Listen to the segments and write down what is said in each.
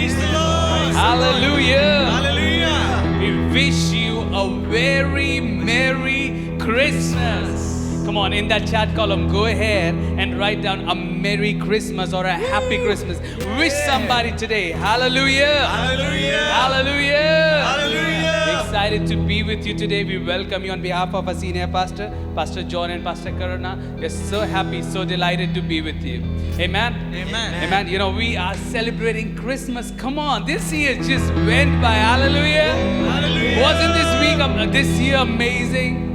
Praise the Lord. Hallelujah. Hallelujah. We wish you a very Merry Christmas. Come on, in that chat column, go ahead and write down a Merry Christmas or a Happy Christmas. Wish somebody today. Hallelujah. Hallelujah. Hallelujah. Hallelujah. Excited to be with you today. We welcome you on behalf of our senior pastor, Pastor John and Pastor Karuna. We're so happy, so delighted to be with you. Amen. Amen. Amen. You know, we are celebrating Christmas. Come on, this year just went by. Hallelujah. Hallelujah. Wasn't this year amazing?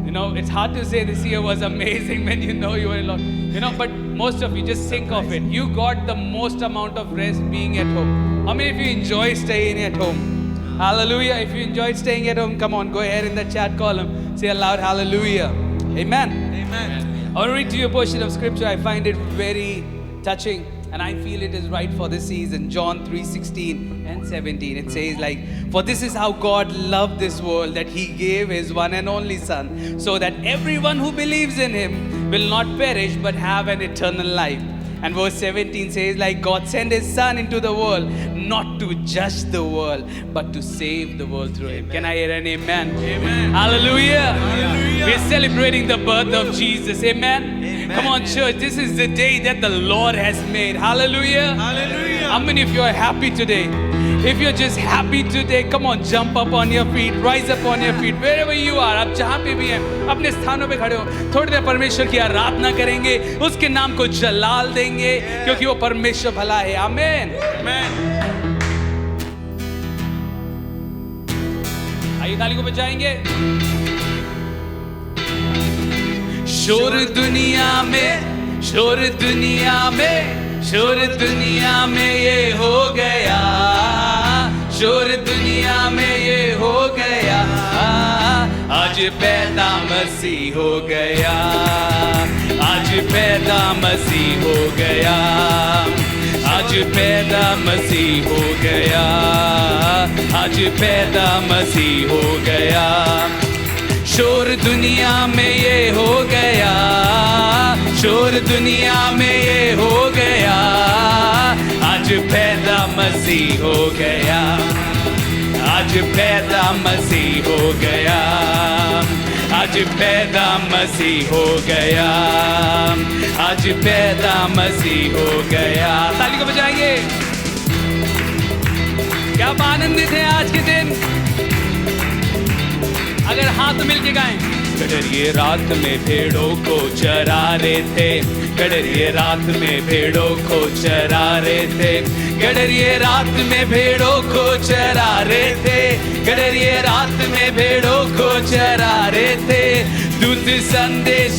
You know, it's hard to say this year was amazing when you know you were alone. You know, but most of you just think of it. You got the most amount of rest being at home. How many of you enjoy staying at home? Hallelujah. If you enjoyed staying at home, come on, go ahead in the chat column. Say aloud, hallelujah. Amen. Amen. I want to read to you a portion of scripture. I find it very touching and I feel it is right for this season. John 3:16 and 17. It says like, for this is how God loved this world, that He gave His one and only Son, so that everyone who believes in Him will not perish but have an eternal life. And verse 17 says like, God sent His Son into the world, not to judge the world, but to save the world through Him. Can I hear an amen? Amen. Hallelujah. Hallelujah. We're celebrating the birth of Jesus. Amen. Come on, church. This is the day that the Lord has made. Hallelujah. Hallelujah. How many of you are happy today? If you're just happy today, come on, jump up on your feet, rise up on your feet, wherever you are. आप जहाँ पे भी हैं, अपने स्थानों पे खड़े हो. थोड़ी देर परमेश्वर की आराधना करेंगे, उसके नाम को जलाल देंगे, क्योंकि वो परमेश्वर भला है. आमीन. आइए ताली को बजाएंगे. शोर दुनिया में, शोर दुनिया में, शोर दुनिया में ये हो गया, शोर दुनिया में ये हो गया, आज पैदा मसीह हो गया, आज पैदा मसीह हो गया, आज पैदा मसीह हो गया, आज पैदा मसीह हो गया. शोर दुनिया में ये हो गया, शोर दुनिया में ये हो गया, आज पैदा मसीह हो गया, आज पैदा मसीह हो गया, आज पैदा मसीह हो गया, आज पैदा मसीह हो गया. ताली को बजाएंगे. क्या आप आनंदित हैं आज के दिन? अगर हाथ मिलके गाएं. गडरिए रात में भेड़ों को चरा रहे थे, गडरिए रात में भेड़ों को चरा रहे थे, गडरिए रात में भेड़ों को चरा रहे थे, गडरिए रात में भेड़ों को चरा रहे थे. दूत संदेश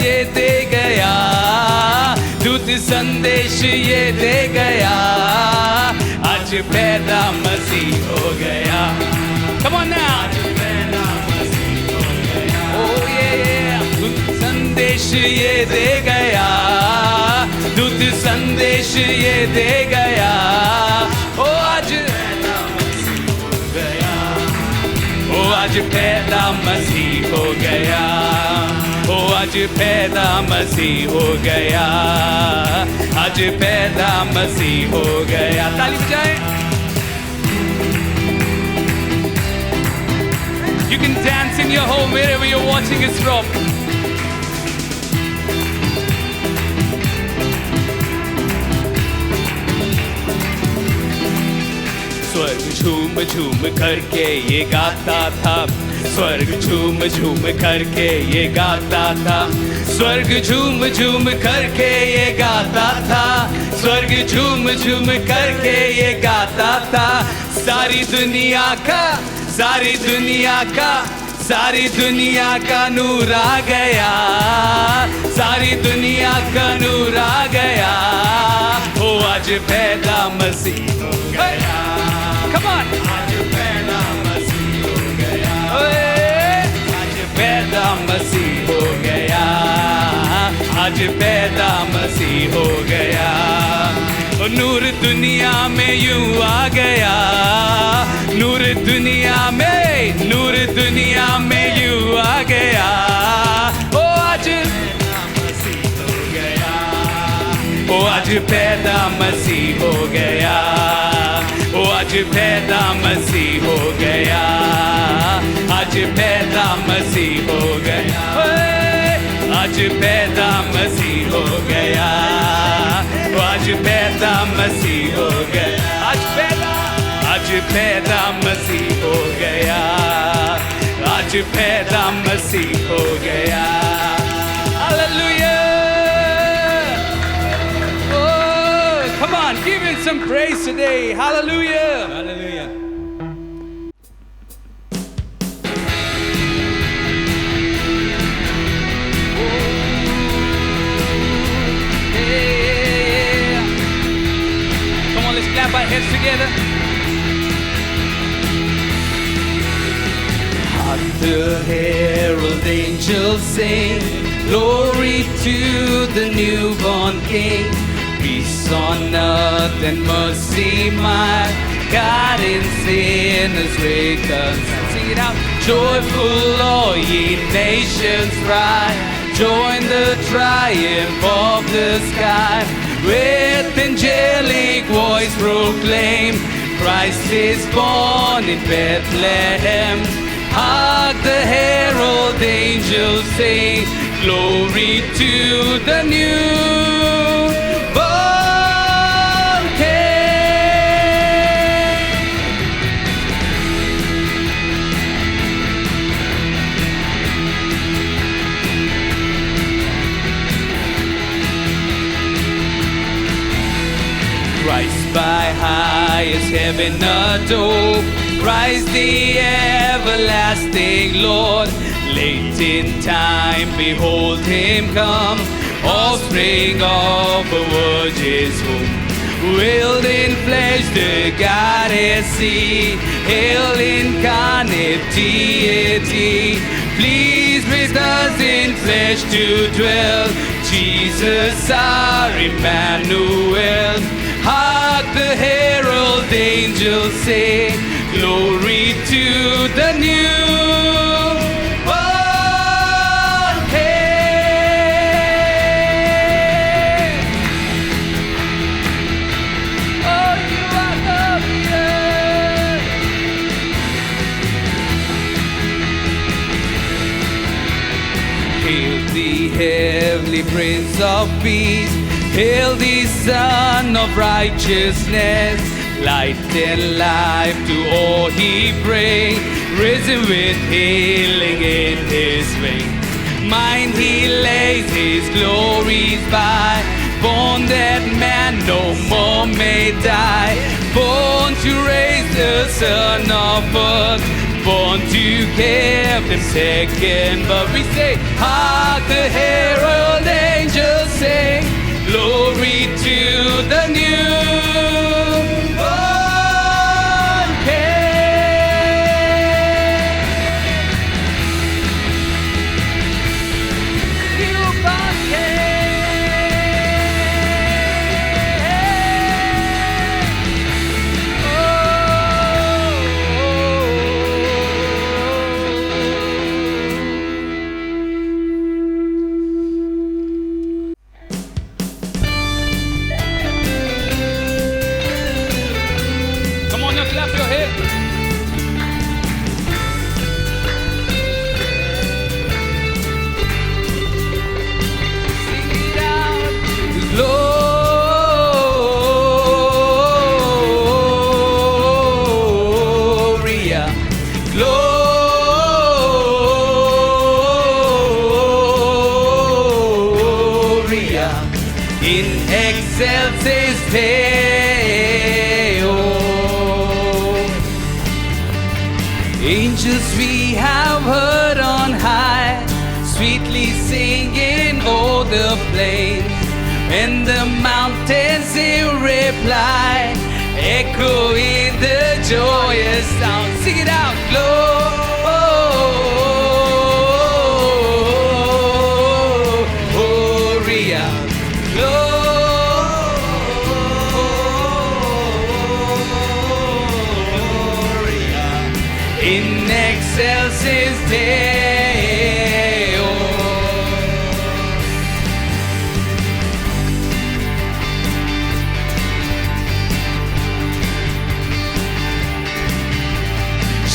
ये दे गया, दूत संदेश ये दे गया, आज पैदा मसीह हो गया. Come on now. Oh yeah. दूत संदेश ये दे गया, दूत संदेश ये दे गया. ओ आज पैदा मसीह हो गया, ओ आज पैदा मसीह हो गया, ओ आज पैदा मसीह हो गया, आज पैदा मसीह हो गया. ताली बजाएं. You can dance in your home wherever you're watching us from. स्वर्ग झूम झूम करके ये गाता था, स्वर्ग झूम झूम करके ये गाता था, स्वर्ग झूम झूम करके ये गाता था, स्वर्ग झूम झूम करके ये गाता था. सारी दुनिया का, सारी दुनिया का, सारी दुनिया का नूर आ गया, सारी दुनिया का नूर आ गया. ओ आज पैदा मसीह हो गया. Come on. आज पैदा मसीह हो गया, आज पैदा मसीह हो गया, आज पैदा मसीह हो गया. नूर दुनिया में यूं आ गया, नूर दुनिया में, नूर दुनिया में यूं आ गया. ओ आज पैदा मसीह हो गया, ओ आज पैदा मसीह हो आज पैदा मसीह हो गया, आज पैदा मसीह हो गया, आज पैदा मसीह हो गया, आज पैदा मसीह हो गया, आज पैदा मसीह हो गया, आज पैदा मसीह हो गया। Hallelujah! Oh, come on, give him some praise today. Hallelujah! Hallelujah. Yeah. Come on, let's clap our hands together. Hark the herald angels sing, glory to the newborn King. Peace on earth and mercy mild, guiding sinners reconciled. Sing it out. Joyful all ye nations rise, join the triumph of the sky. With angelic voice proclaim, Christ is born in Bethlehem. Hark the herald angels sing, glory to the newborn King. Christ by highest heaven adore, Christ the everlasting Lord. Late in time, behold him come, offspring of a virgin's womb. Veiled in flesh, the goddess see, hail incarnate deity. Please raise us in flesh to dwell, Jesus our Emmanuel. Hark the herald angels sing, glory to the newborn King. Oh, you are glorious. Hail the heavenly Prince of Peace, hail the Son of Righteousness. Light and life to all he brings, risen with healing in his wings. Mind he lays his glories by, born that man no more may die. Born to raise the Son of earth, born to give him second birth. We say, hark the herald angels sing, glory to the newborn King. Newborn Come on now, clap your hands. Sing it out. Gloria, Gloria, in excelsis Deo. Angels we have heard on high, sweetly singing o'er the plain, and the mountains in reply, echoing the joyous sound. Sing it out, Gloria, Gloria, in excelsis Deo.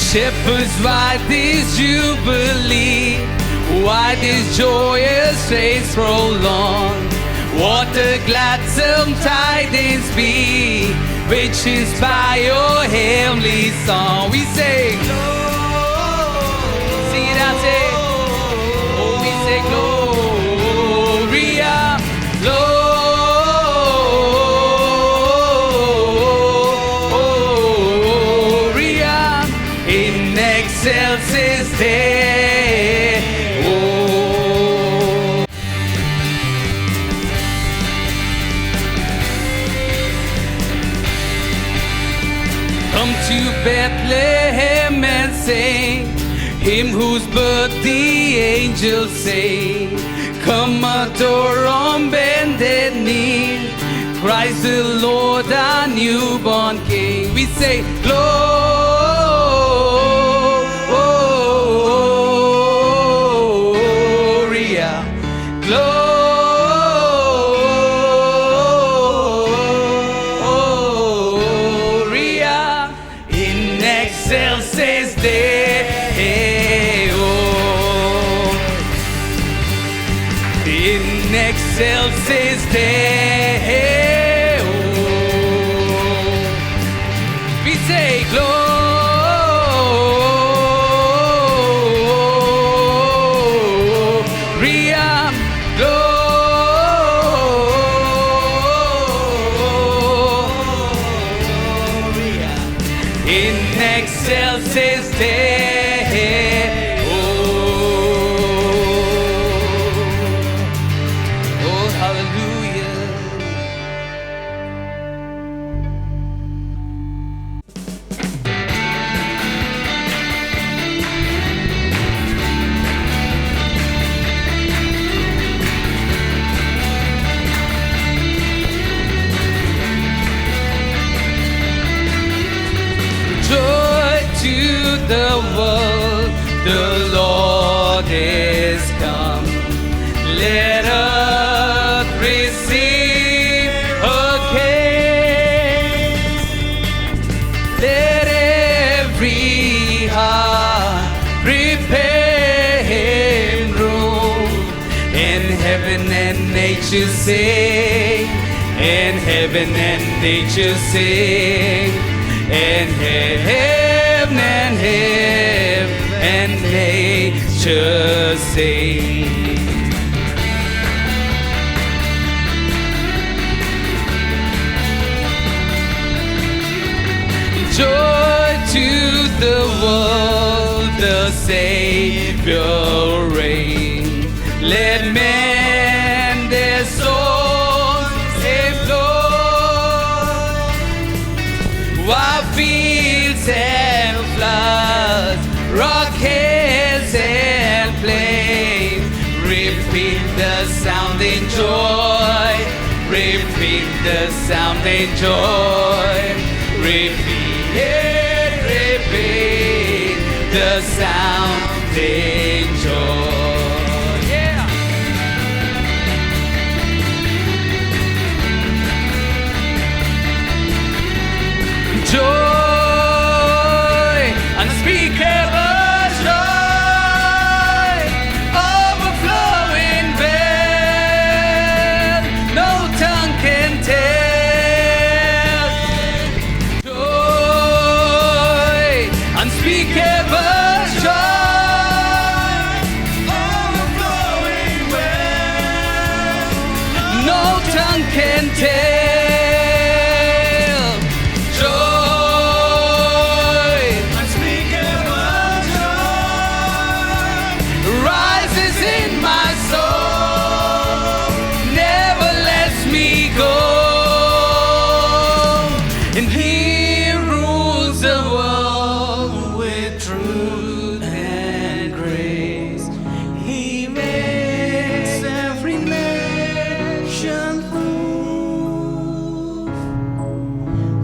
Shepherds, why this jubilee? Why this joyous race prolong? What a gladsome tidings be, which inspire your heavenly song. We say, sing it out, say, oh, we say Gloria, Gloria, in excelsis Deo. Come to Bethlehem and sing, Him whose birth the angels say. Come adore on bended knee, Christ the Lord, our newborn King. We say, Gloria, Gloria, in excelsis Deo, in excelsis Deo. We say Gloria, Gloria, in excelsis Deo. Oh, hallelujah. Joy to the world, the Lord is come. Let earth receive again. Let every heart prepare Him room. And heaven and nature sing, and heaven and nature sing, and heaven and nature sing. Joy to the world, the Savior reign. Let men their souls explore, while fields and floods, rock hills and plains, repeat the sounding joy, repeat the sounding joy, repeat, repeat the sounding joy. Yeah. Joy, unspeakable joy, overflowing well, no tongue can tell. Joy, unspeakable joy, overflowing well, no tongue can tell. And He rules the world with truth and grace. He makes every nation prove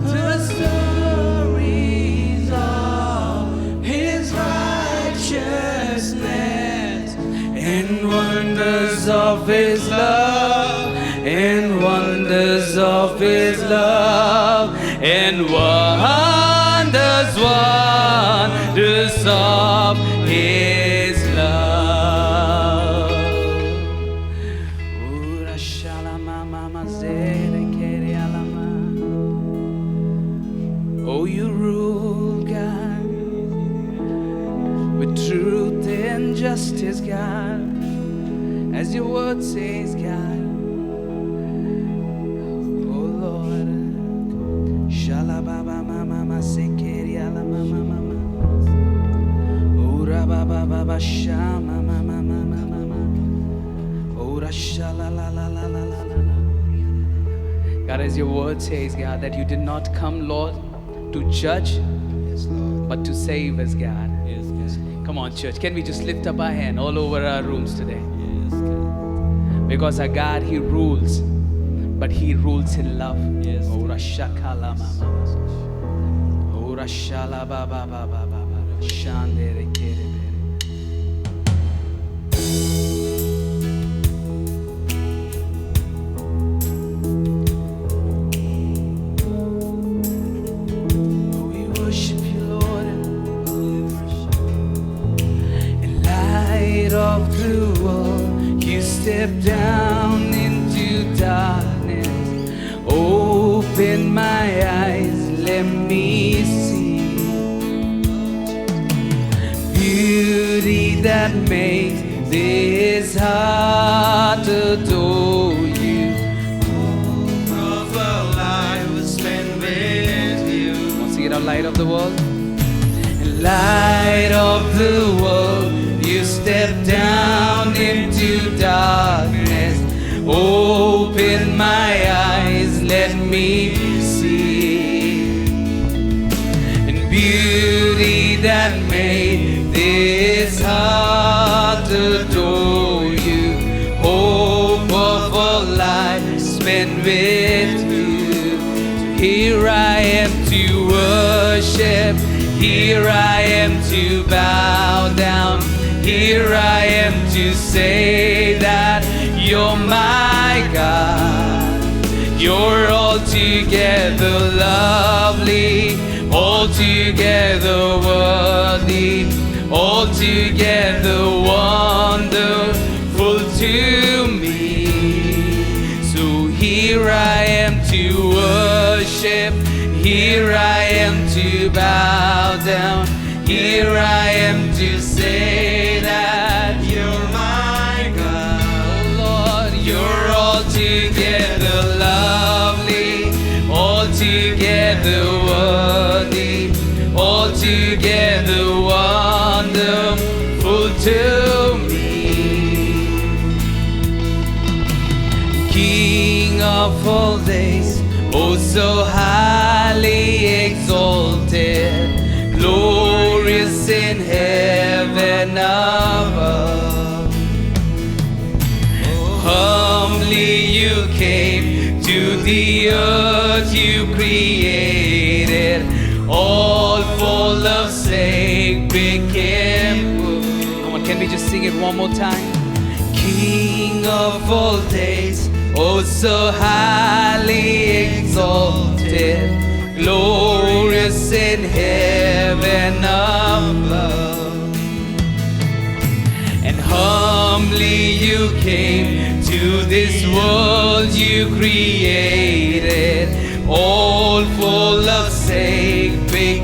the stories of His righteousness and wonders of His love, and wonders of His love, and wonders, wonders wonders of His love. Ura shalama mama zere kere alama. Oh, you rule, God, with truth and justice, God, as your word says, God. Oh, Lord. Shalababa mama sekeri alama mama. Ura baba baba shama mama mama mama. Ura shala la la la la la la. God, as your word says, God, that you did not come, Lord, to judge, but to save us, God. Come on, church. Can we just lift up our hand all over our rooms today? Because our God, He rules, but He rules in love. Ora shakala mama. Ora shala ba ba ba ba ba ba. Shandere kere bere. We worship you, Lord. In light of the world, you step down into darkness. Open my eyes, let me see beauty that makes this heart adore you. Of a life spent with you. Want to see it out, light of the world? In light of the world, you step down into darkness. Open my eyes, let me see and beauty that made this heart adore you. Hope of a life spent with you. Here I am to worship. Here I am to bow down. Here I am to say that you're my God. You're altogether lovely, altogether worthy, altogether wonderful to me. So here I am to worship. Here I am to bow down. Here I am to say that you're my God. Oh Lord, you're altogether lovely, altogether worthy, altogether wonderful to me. King of all days, oh so highly exalted, glorious in heaven above. Humbly you came to the earth you created, all full of sacred care. Come on, can we just sing it one more time? King of all days, oh so highly exalted, glorious in heaven above. And humbly you came to this world you created, all full of sacred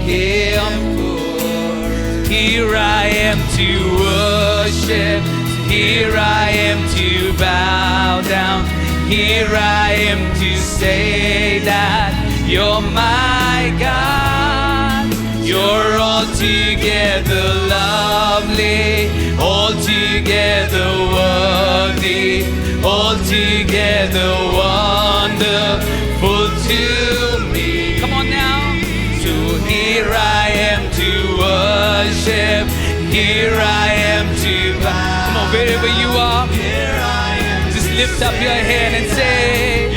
comfort. Here I am to worship. Here I am to bow down. Here I am to say that you're my God. You're altogether lovely, altogether worthy, altogether wonderful to me. Come on now. So here I am to worship. Here I am to bow. Come on, wherever you are, Here I am. just lift up your hand and say,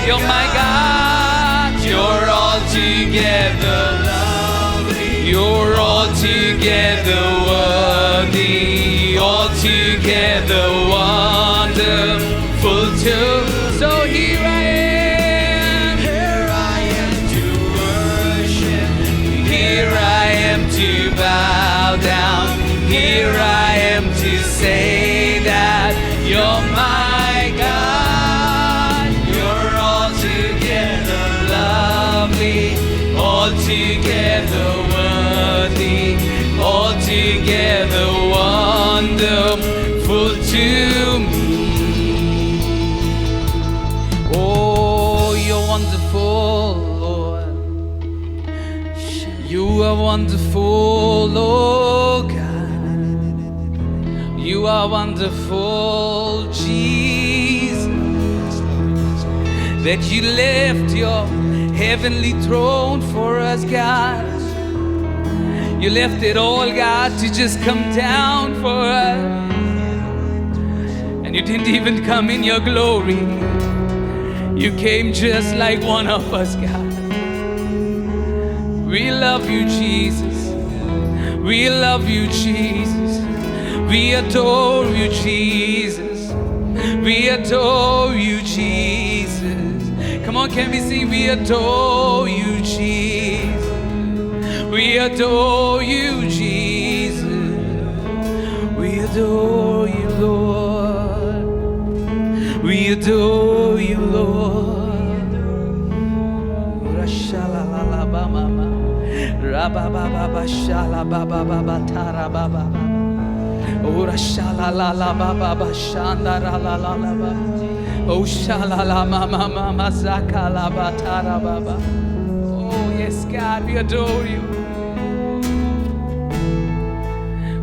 You're my God. You're altogether lovely. You're altogether worthy, altogether wonderful too. So here I am. Here I am to worship. Here I am to bow Here I am to say that you're my God. You're altogether lovely, altogether worthy, altogether wonderful to me. Oh, you're wonderful, Lord. You are wonderful, oh God. You are wonderful, Jesus. That you left your heavenly throne for us, God. You left it all, God, to just come down for us. And you didn't even come in your glory. You came just like one of us, God. We love you, Jesus. We love you, Jesus. We adore you, Jesus. We adore you, Jesus. Come on, can we sing? We adore you, Jesus. We adore you, Jesus. We adore you, Lord. We adore you, Lord. Rashalalabama, rabababa, shalababa, tarababa. Ora shalalababa, shandaralala. Oh shalalama, zakalaba, tarababa. Oh yes, God, we adore you.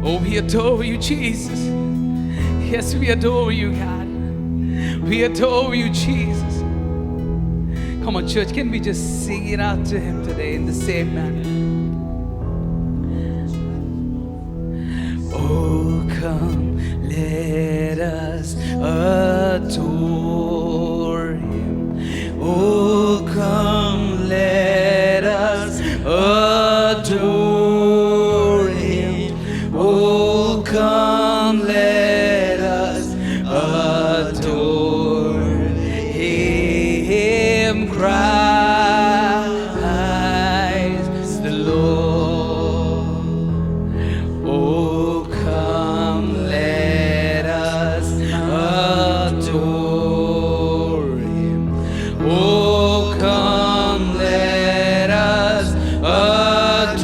Oh, we adore you, Jesus. Yes, we adore you, God. We adore you, Jesus. Come on, church, can we just sing it out to him today in the same manner? Oh, come, let us adore him. Oh, come, let us adore him. Oh, come, let us adore him. Christ the Lord. Oh, come, let us adore him. Oh, come, let us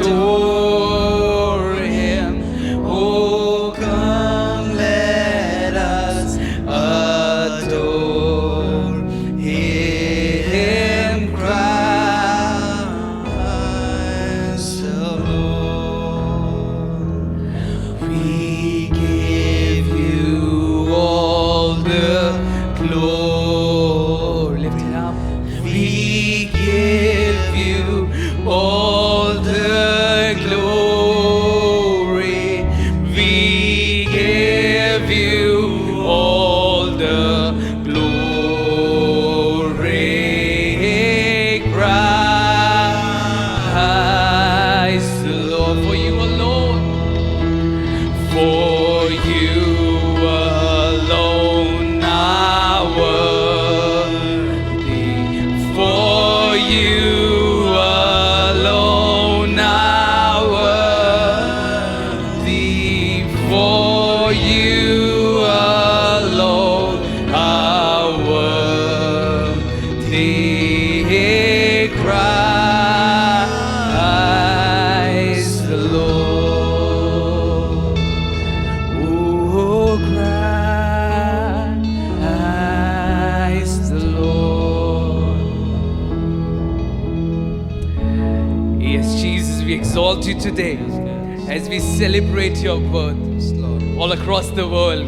adore him. Oh, come, let us adore him. Christ the Lord. We give you all the glory. Lift it up. We give you all the glory. We give you all the glory. Christ the Lord, for you alone. For you alone are worthy. For you alone are worthy. For you alone are worthy. Christ the Lord. Oh, Christ the Lord. Yes, Jesus, we exalt you today as we celebrate your birth all across the world.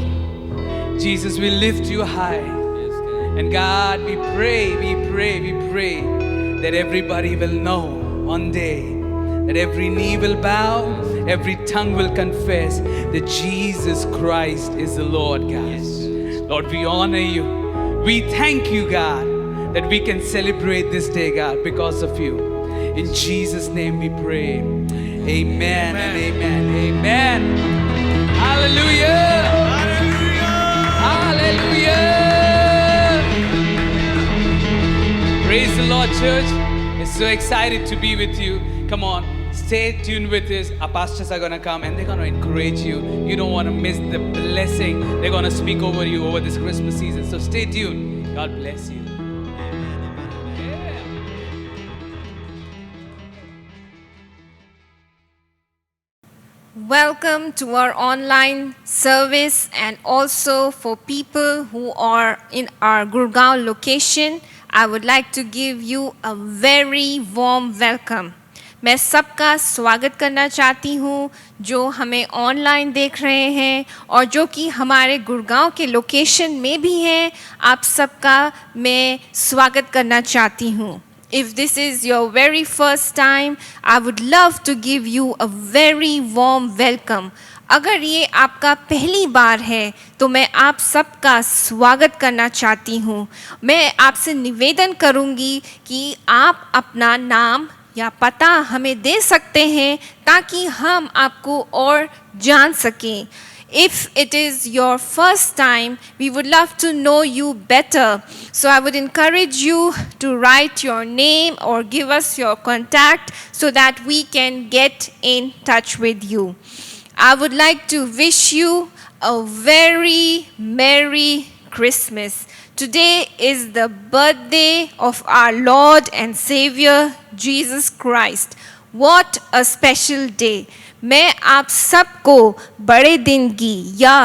Jesus, we lift you high. And God, we pray that everybody will know one day that every knee will bow, every tongue will confess that Jesus Christ is the Lord, God. Lord, we honor you. We thank you, God, that we can celebrate this day, God, because of you. In Jesus' name we pray. Amen and amen. Amen. Hallelujah. Hallelujah. Praise the Lord, church. We're so excited to be with you. Come on, Stay tuned with this. Our pastors are going to come and they're going to encourage you. You don't want to miss the blessing. They're going to speak over you over this Christmas season. So stay tuned. God bless you. Welcome to our online service, and also for people who are in our Gurgaon location, I would like to give you a very warm welcome. मैं सबका स्वागत करना चाहती हूँ जो हमें online देख रहे हैं और जो कि हमारे गुड़गांव के लोकेशन में भी हैं. आप सबका मैं स्वागत करना चाहती हूँ. If this is your very first time, I would love to give you a very warm welcome. अगर ये आपका पहली बार है तो मैं आप सबका स्वागत करना चाहती हूँ. मैं आपसे निवेदन करूँगी कि आप अपना नाम या पता हमें दे सकते हैं ताकि हम आपको और जान सकें. If it is your first time, we would love to know you better. So I would encourage you to write your name or give us your contact so that we can get in touch with you. I would like to wish you a very Merry Christmas. Today is the birthday of our Lord and Savior, Jesus Christ. What a special day. मैं आप सबको बड़े दिन की या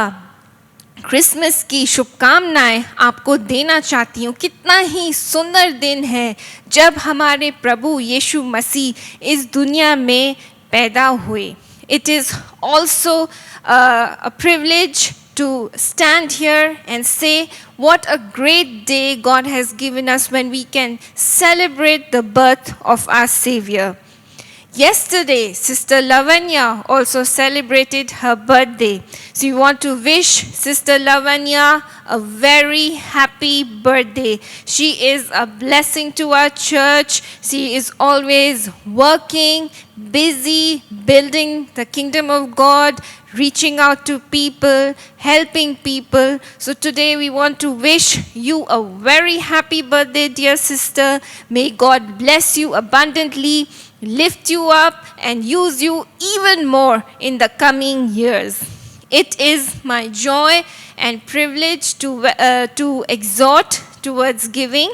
Christmas की शुभकामनाएं आपको देना चाहती हूँ. कितना ही सुंदर दिन है जब हमारे प्रभु यीशु मसीह इस दुनिया में पैदा हुए. It is also a privilege to stand here and say what a great day God has given us when we can celebrate the birth of our Savior. Yesterday, Sister Lavanya also celebrated her birthday. So we want to wish Sister Lavanya a very happy birthday. She is a blessing to our church. She is always working, busy, building the kingdom of God, reaching out to people, helping people. So today we want to wish you a very happy birthday, dear sister. May God bless you abundantly, lift you up, and use you even more in the coming years. It is my joy and privilege to exhort towards giving.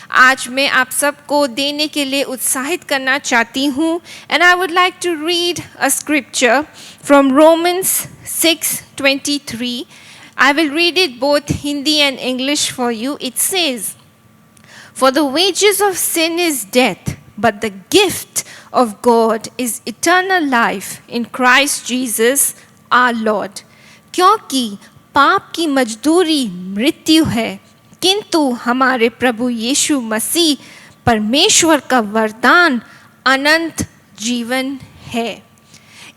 आज मैं आप सबको देने के लिए उत्साहित करना चाहती हूँ. And I would like to read a scripture from Romans 6:23. I will read it both Hindi and English for you. It says, "For the wages of sin is death, but the gift of God is eternal life in Christ Jesus our Lord." क्योंकि पाप की मजदूरी मृत्यु है, किंतु हमारे प्रभु यीशु मसीह परमेश्वर का वरदान अनंत जीवन है.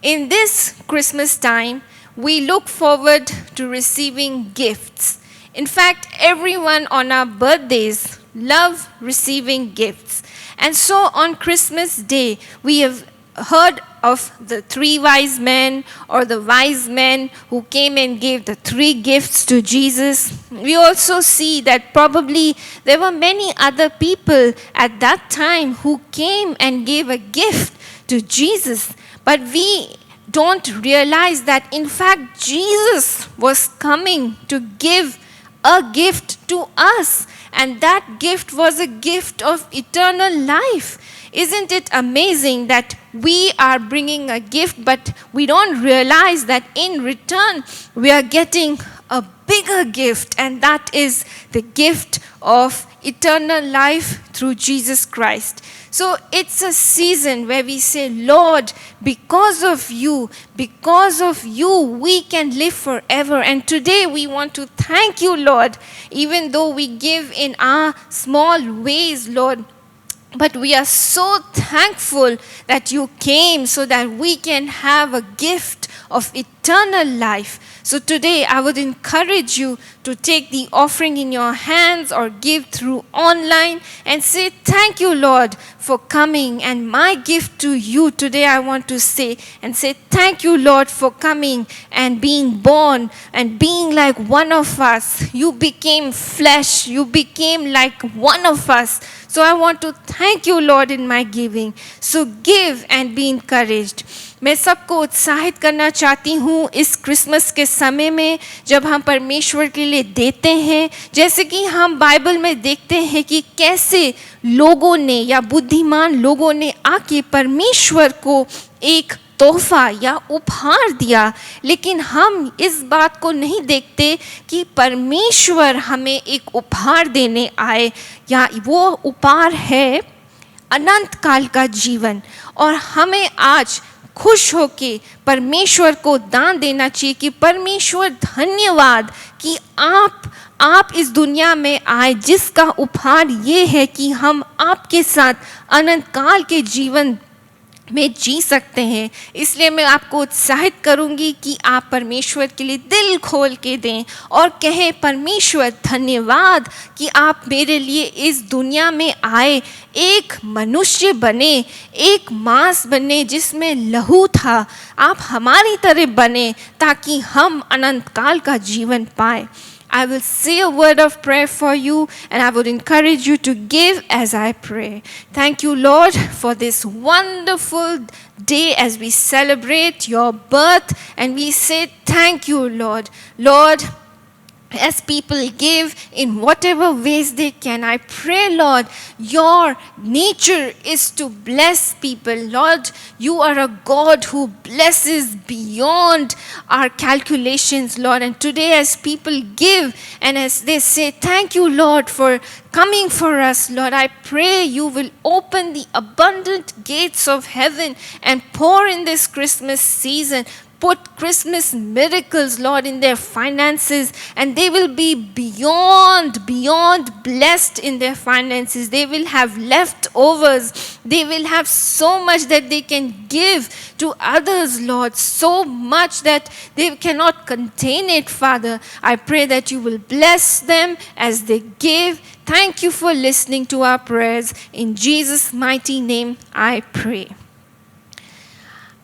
In this Christmas time, we look forward to receiving gifts. In fact, everyone on our birthdays love receiving gifts. And so on Christmas Day, we have heard of the 3 wise men or the wise men who came and gave the 3 gifts to Jesus. We also see that probably there were many other people at that time who came and gave a gift to Jesus. But we don't realize that in fact Jesus was coming to give a gift to us. And that gift was a gift of eternal life. Isn't it amazing that we are bringing a gift, but we don't realize that in return we are getting a bigger gift, and that is the gift of eternal life through Jesus Christ. So it's a season where we say, Lord, because of you, we can live forever. And today we want to thank you, Lord, even though we give in our small ways, Lord. But we are so thankful that you came so that we can have a gift of eternal life. So today I would encourage you to take the offering in your hands or give through online and say, thank you, Lord, for coming. And my gift to you today I want to say, thank you, Lord, for coming and being born and being like one of us. You became flesh. You became like one of us So I want to thank you, Lord, in my giving. So give and be encouraged. मैं सबको उत्साहित करना चाहती हूँ इस Christmas के समय में जब हम परमेश्वर के लिए देते हैं, जैसे कि हम बाइबल में देखते हैं कि कैसे लोगों ने या बुद्धिमान लोगों ने आके परमेश्वर को एक तोहफा या उपहार दिया, लेकिन हम इस बात को नहीं देखते कि परमेश्वर हमें एक उपहार देने आए, या वो उपहार है अनंत काल का जीवन। और हमें आज खुश होके परमेश्वर को दान देना चाहिए कि परमेश्वर धन्यवाद कि आप इस दुनिया में आए, जिसका उपहार ये है कि हम आपके साथ अनंत काल के जीवन में जी सकते हैं। इसलिए मैं आपको उत्साहित करूंगी कि आप परमेश्वर के लिए दिल खोल के दें और कहें, परमेश्वर धन्यवाद कि आप मेरे लिए इस दुनिया में आए, एक मनुष्य बने, एक मांस बने जिसमें लहू था, आप हमारी तरह बने ताकि हम अनंत काल का जीवन पाए। I will say a word of prayer for you, and I would encourage you to give as I pray. Thank you, Lord, for this wonderful day as we celebrate your birth, and we say thank you, Lord. Lord, as people give in whatever ways they can, I pray, Lord, your nature is to bless people. Lord, you are a God who blesses beyond our calculations, Lord. And today as people give and as they say, thank you, Lord, for coming for us, Lord, I pray you will open the abundant gates of heaven and pour in this Christmas season. Put Christmas miracles, Lord, in their finances, and they will be beyond blessed in their finances. They will have leftovers. They will have so much that they can give to others, Lord, so much that they cannot contain it, Father. I pray that you will bless them as they give. Thank you for listening to our prayers. In Jesus' mighty name, I pray.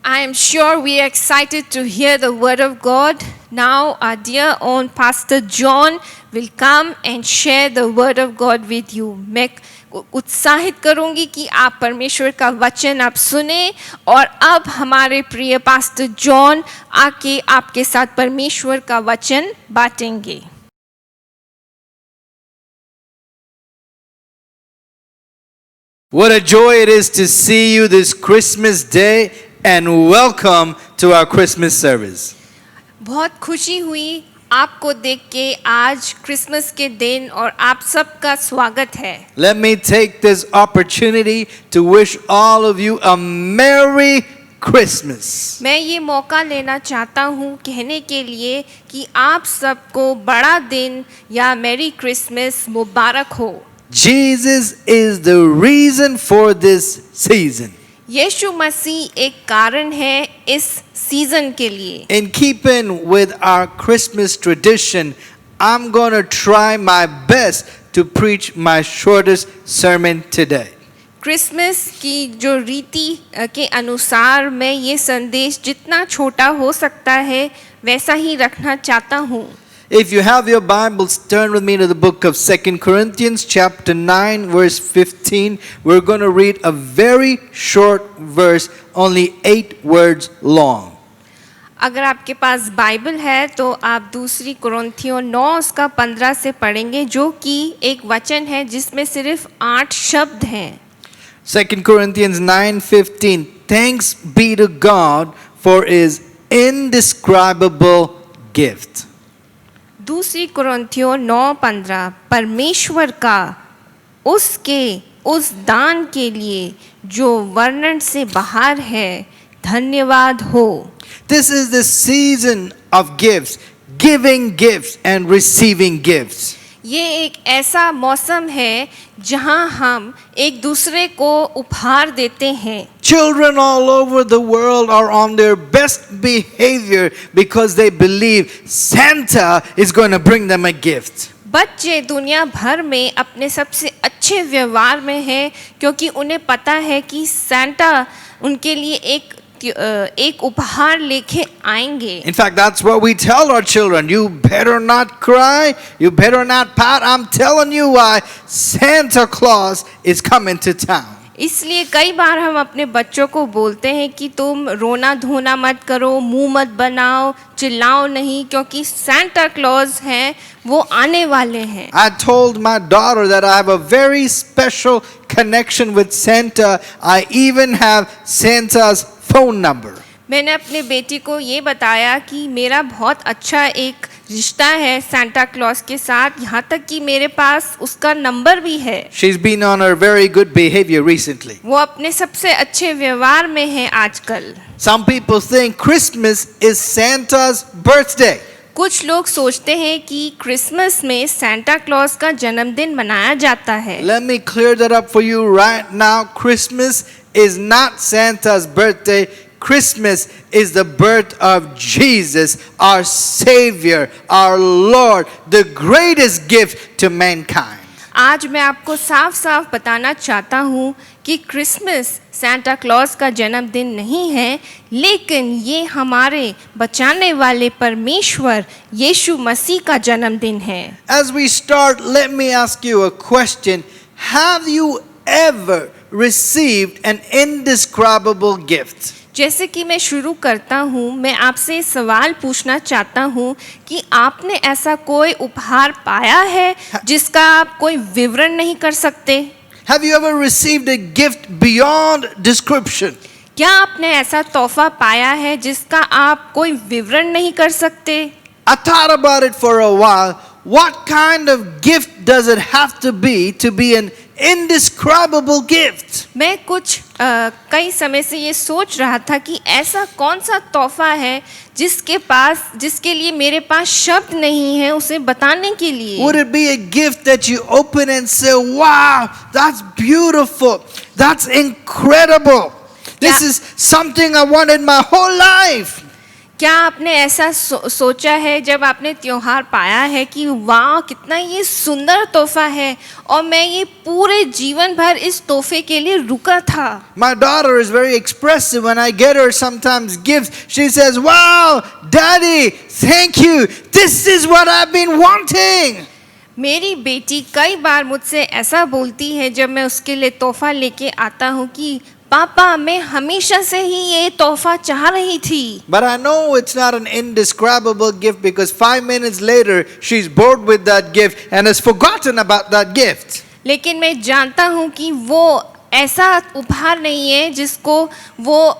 I am sure we are excited to hear the word of God. Now our dear own Pastor John will come and share the word of God with you. मैं उत्साहित करूंगी कि आप परमेश्वर का वचन आप सुने, और अब हमारे प्रिय पास्टर जॉन आके आपके साथ परमेश्वर का वचन बांटेंगे। What a joy it is to see you this Christmas day, and welcome to our Christmas service. बहुत खुशी हुई आपको देख के आज क्रिसमस के दिन, और आप सबका स्वागत है। Let me take this opportunity to wish all of you a Merry Christmas. मैं ये मौका लेना चाहता हूँ कहने के लिए कि आप सबको बड़ा दिन या मैरी क्रिसमस मुबारक हो। Jesus is the reason for this season. यीशु मसीह एक कारण है इस सीजन के लिए। In keeping with our Christmas tradition, I'm going to try my best to preach my shortest sermon today. Christmas की जो रीति के अनुसार मैं ये संदेश जितना छोटा हो सकता है वैसा ही रखना चाहता हूँ। If you have your Bibles, turn with me to the book of 2 Corinthians chapter 9 verse 15. We're going to read a very short verse, only 8 words long. अगर आपके पास बाइबल है तो आप दूसरी कुरिन्थियों 9 उसका 15 से पढ़ेंगे, जो कि एक वचन है जिसमें सिर्फ 8 शब्द हैं। 2 Corinthians 9:15. Thanks be to God for his indescribable gift. दूसरी कुरिन्थियों 9:15 परमेश्वर का उसके उस दान के लिए जो वर्णन से बाहर है धन्यवाद हो। This is the season of gifts, giving gifts and receiving gifts. ये एक ऐसा मौसम है जहां हम एक दूसरे को उपहार देते हैं। Children all over the world are on their best behavior because they believe Santa is going to bring them a gift. बच्चे दुनिया भर में अपने सबसे अच्छे व्यवहार में हैं क्योंकि उन्हें पता है कि सांता उनके लिए एक एक उपहार लेके आएंगे। In fact, that's what we tell our children. You better not cry. You better not pout. I'm telling you why. Santa Claus is coming to town. इसलिए कई बार हम अपने बच्चों को बोलते हैं कि तुम रोना धोना मत करो, मुंह मत बनाओ, चिल्लाओ नहीं, क्योंकि सांता क्लॉज हैं, वो आने वाले हैं। I told my daughter that I have a very special connection with Santa. I even have Santa's phone number. मैंने अपने बेटी को ये बताया कि मेरा बहुत अच्छा एक रिश्ता है सांता क्लॉज के साथ, यहाँ तक कि मेरे पास उसका नंबर भी है। She's been on her very good behavior recently. वो अपने सबसे अच्छे व्यवहार में है आजकल। Some people think Christmas is Santa's birthday. कुछ लोग सोचते हैं कि क्रिसमस में सांता क्लॉज का जन्मदिन मनाया जाता है। Let me clear that up for you right now. Christmas is not Santa's birthday. Christmas is the birth of Jesus, our Savior, our Lord, the greatest gift to mankind. आज मैं आपको साफ साफ बताना चाहता हूँ कि क्रिसमस सांता क्लॉज का जन्मदिन नहीं है, लेकिन ये हमारे बचाने वाले परमेश्वर यीशु मसीह का जन्मदिन है। As we start, let me ask you a question. Have you ever received an indescribable gift? जैसे कि मैं शुरू करता हूँ, मैं आपसे सवाल पूछना चाहता हूँ कि आपने ऐसा कोई उपहार पाया है जिसका आप कोई विवरण नहीं कर सकते? Have you ever received a gift beyond description? क्या आपने ऐसा तोहफा पाया है जिसका आप कोई विवरण नहीं कर सकते? I thought about it for a while. What kind of gift does it have to be an indescribable gift? मैं कई समय से ये सोच रहा था कि ऐसा कौन सा तोहफा है जिसके लिए मेरे पास शब्द नहीं है उसे बताने के लिए। Would it be a gift that you open and say, wow, that's beautiful, that's incredible, this is something I wanted my whole life? क्या आपने ऐसा सोचा है जब आपने त्योहार पाया है कि वाह कितना ये सुंदर तोहफा है और मैं ये पूरे जीवन भर इस तोहफे के लिए रुका था? My daughter is very expressive. When I get her sometimes gifts, she says, wow, daddy, thank you, this is what I've been wanting. मेरी बेटी कई बार मुझसे ऐसा बोलती है जब मैं उसके लिए तोहफा लेके आता हूँ कि पापा मैं हमेशा से ही ये तोहफा चाह रही थी। But I know it's not an indescribable gift because 5 minutes later she's bored with that gift and has forgotten about that gift. लेकिन मैं जानता हूँ कि वो ऐसा उपहार नहीं है जिसको वो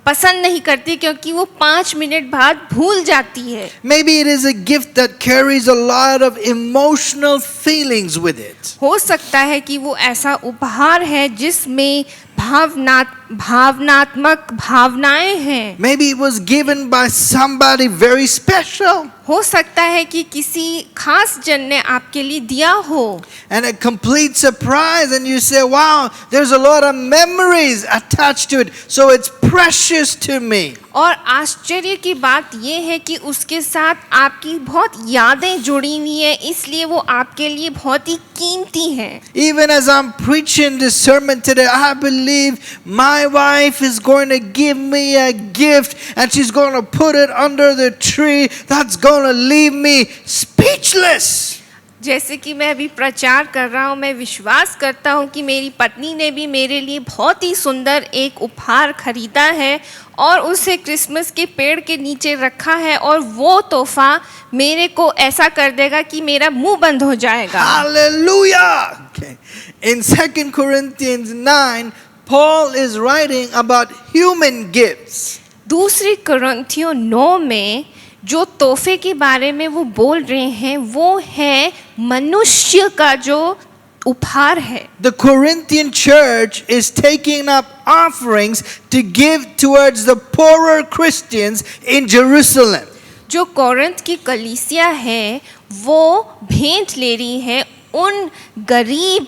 पसंद नहीं करती, क्योंकि वो 5 मिनट बाद भूल जाती है। Maybe it is a gift that carries a lot of emotional feelings with it. हो सकता है कि वो ऐसा उपहार है जिसमें भावनात्मक भावनाएं हैं। Maybe it was given by somebody very special. हो सकता है कि किसी खास जन ने आपके लिए दिया हो। And a complete surprise, and you say, wow, there's a lot of memories attached to it, so it's precious to me. और आश्चर्य की बात ये है कि उसके साथ आपकी बहुत यादें जुड़ी हुई हैं, इसलिए वो आपके लिए बहुत ही कीमती हैं। Even as I'm preaching this sermon today, I believe my wife is going to give me a gift and she's going to put it under the tree that's going to leave me speechless. जैसे कि मैं अभी प्रचार कर रहा हूँ, मैं विश्वास करता हूँ कि मेरी पत्नी ने भी मेरे लिए बहुत ही सुंदर एक उपहार खरीदा है और उसे क्रिसमस के पेड़ के नीचे रखा है, और वो तोहफा मेरे को ऐसा कर देगा कि मेरा मुंह बंद हो जाएगा। Hallelujah! Okay. In 2 Corinthians 9, Paul is writing about human gifts. दूसरी कुरिन्थियों 9 में जो तोहफे के बारे में वो बोल रहे हैं वो है मनुष्य का जो उपहार है। The Corinthian church is taking up offerings to give towards the poorer Christians in Jerusalem. जो कोरिन्थ की कलीसिया है वो भेंट ले रही है उन गरीब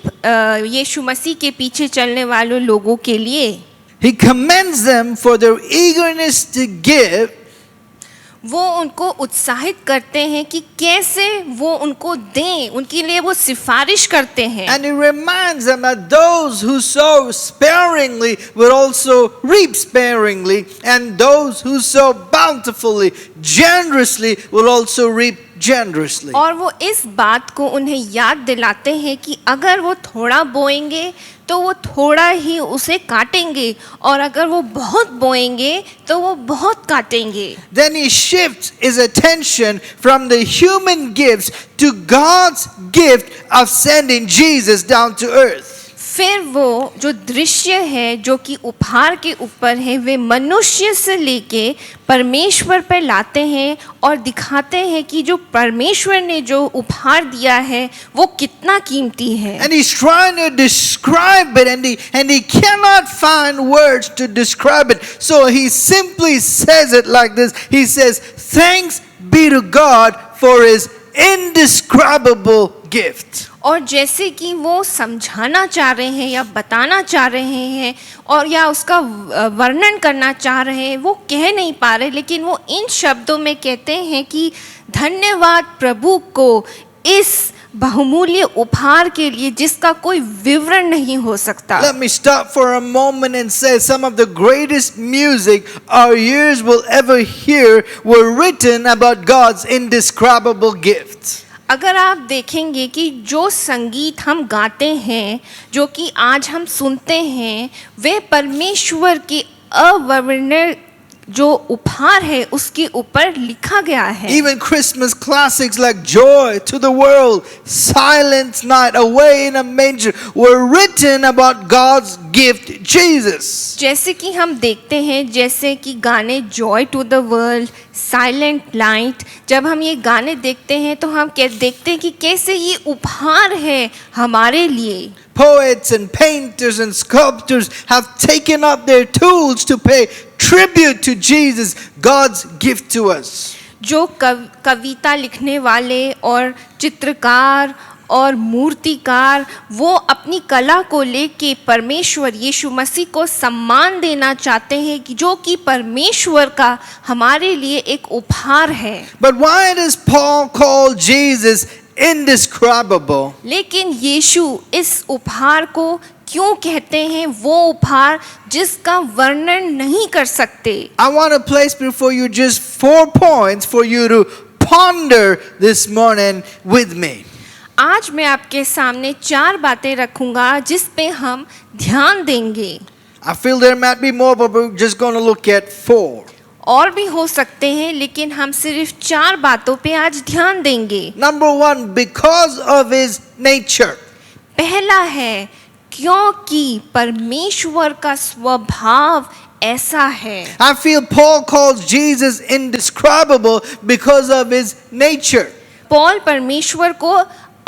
यीशु मसीह के पीछे चलने वालों लोगों के लिए। He commends them for their eagerness to give. वो उनको उत्साहित करते हैं कि कैसे वो उनको दें, उनके लिए वो सिफारिश करते हैं। And he reminds them that those who sow sparingly will also reap sparingly, and those who sow bountifully, generously, will also reap generously. और वो इस बात को उन्हें याद दिलाते हैं कि अगर वो थोड़ा बोएंगे तो वो थोड़ा ही उसे काटेंगे, और अगर वो बहुत बोएंगे तो वो बहुत काटेंगे। Then he shifts his attention from the human gifts to God's gift of sending Jesus down to earth. फिर वो जो दृश्य है जो कि उपहार के ऊपर है, वे मनुष्य से लेके परमेश्वर पर लाते हैं और दिखाते हैं कि जो परमेश्वर ने जो उपहार दिया है वो कितना कीमती है। And he's trying to describe it, and he cannot find words to describe it. So he simply says it like this. He says, "Thanks be to God for his indescribable gift." और जैसे कि वो समझाना चाह रहे हैं या बताना चाह रहे हैं और या उसका वर्णन करना चाह रहे हैं, वो कह नहीं पा रहे, लेकिन वो इन शब्दों में कहते हैं कि धन्यवाद प्रभु को इस बहुमूल्य उपहार के लिए जिसका कोई विवरण नहीं हो सकता। Let me stop for a moment and say some of the greatest music our ears will ever hear were written about God's indescribable gift. अगर आप देखेंगे कि जो संगीत हम गाते हैं, जो कि आज हम सुनते हैं, वे परमेश्वर के अवर्णनीय जो उपहार है उसके ऊपर लिखा गया है। Even Christmas classics like Joy to the World, Silent Night, Away in a Manger were written about God's gift, Jesus. जैसे कि हम देखते हैं, जैसे कि गाने joy to the world, silent night, जब हम ये गाने देखते हैं तो हम देखते हैं कि कैसे ये उपहार है हमारे लिए। Poets and painters and sculptors have taken up their tools to pay tribute to Jesus, God's gift to us. जो कविता लिखने वाले और चित्रकार और मूर्तिकार वो अपनी कला को लेके परमेश्वर यीशु मसीह को सम्मान देना चाहते हैं कि जो कि परमेश्वर का हमारे लिए एक उपहार है। But why does Paul call Jesus indescribable? लेकिन यीशु इस उपहार को क्यों कहते हैं वो उपहार जिसका वर्णन नहीं कर सकते? I want to place before you just 4 points for you to ponder this morning with me. आज मैं आपके सामने 4 बातें रखूंगा जिस पे हम ध्यान देंगे। I feel there might be more, but we're just going to look at 4. और भी हो सकते हैं, लेकिन हम सिर्फ 4 बातों पे आज ध्यान देंगे। Number 1, because of his nature. पहला है क्योंकि परमेश्वर का स्वभाव ऐसा है। I feel Paul calls Jesus indescribable because of his nature. Paul परमेश्वर को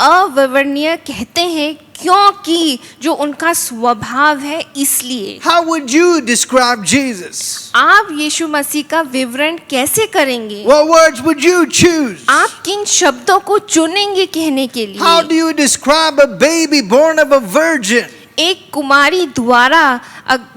अवर्णनीय कहते हैं क्योंकि जो उनका स्वभाव है इसलिए। How would you describe Jesus? आप यीशु मसीह का विवरण कैसे करेंगे? What words would you choose? आप किन शब्दों को चुनेंगे कहने के लिए? How do you describe a baby born of a virgin? एक कुमारी द्वारा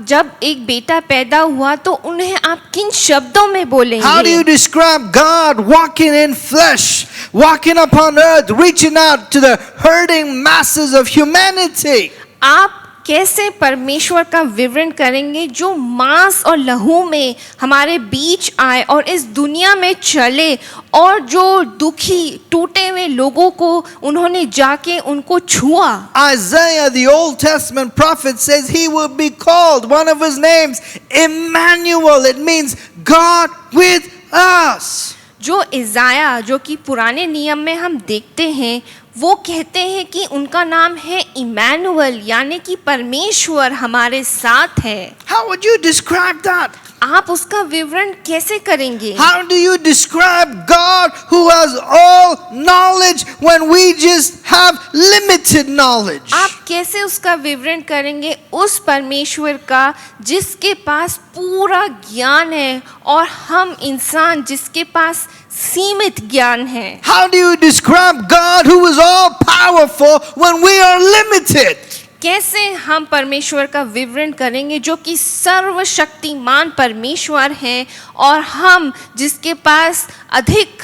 जब एक बेटा पैदा हुआ तो उन्हें आप किन शब्दों में बोलेंगे? How do you describe God walking in flesh, walking upon earth, reaching out to the hurting masses of humanity? आप कैसे परमेश्वर का विवरण करेंगे जो मांस और लहू में हमारे बीच आए और इस दुनिया में चले और जो दुखी टूटे हुए लोगों को उन्होंने जाके उनको छुआ? Isaiah, the Old Testament prophet, says he will be called, one of his names, Emmanuel. It means God with us. जो इज़ाया, जो कि पुराने नियम में हम देखते हैं, वो कहते हैं कि उनका नाम है इमैनुअल, यानी कि परमेश्वर हमारे साथ है। How would you describe that? आप उसका विवरण कैसे करेंगे? How do you describe God who has all knowledge when we just have limited knowledge? आप कैसे उसका विवरण करेंगे उस परमेश्वर का जिसके पास पूरा ज्ञान है और हम इंसान जिसके पास सीमित ज्ञान है? How do you describe God who is all powerful when we are limited? कैसे हम परमेश्वर का विवरण करेंगे जो कि सर्वशक्तिमान परमेश्वर है और हम जिसके पास अधिक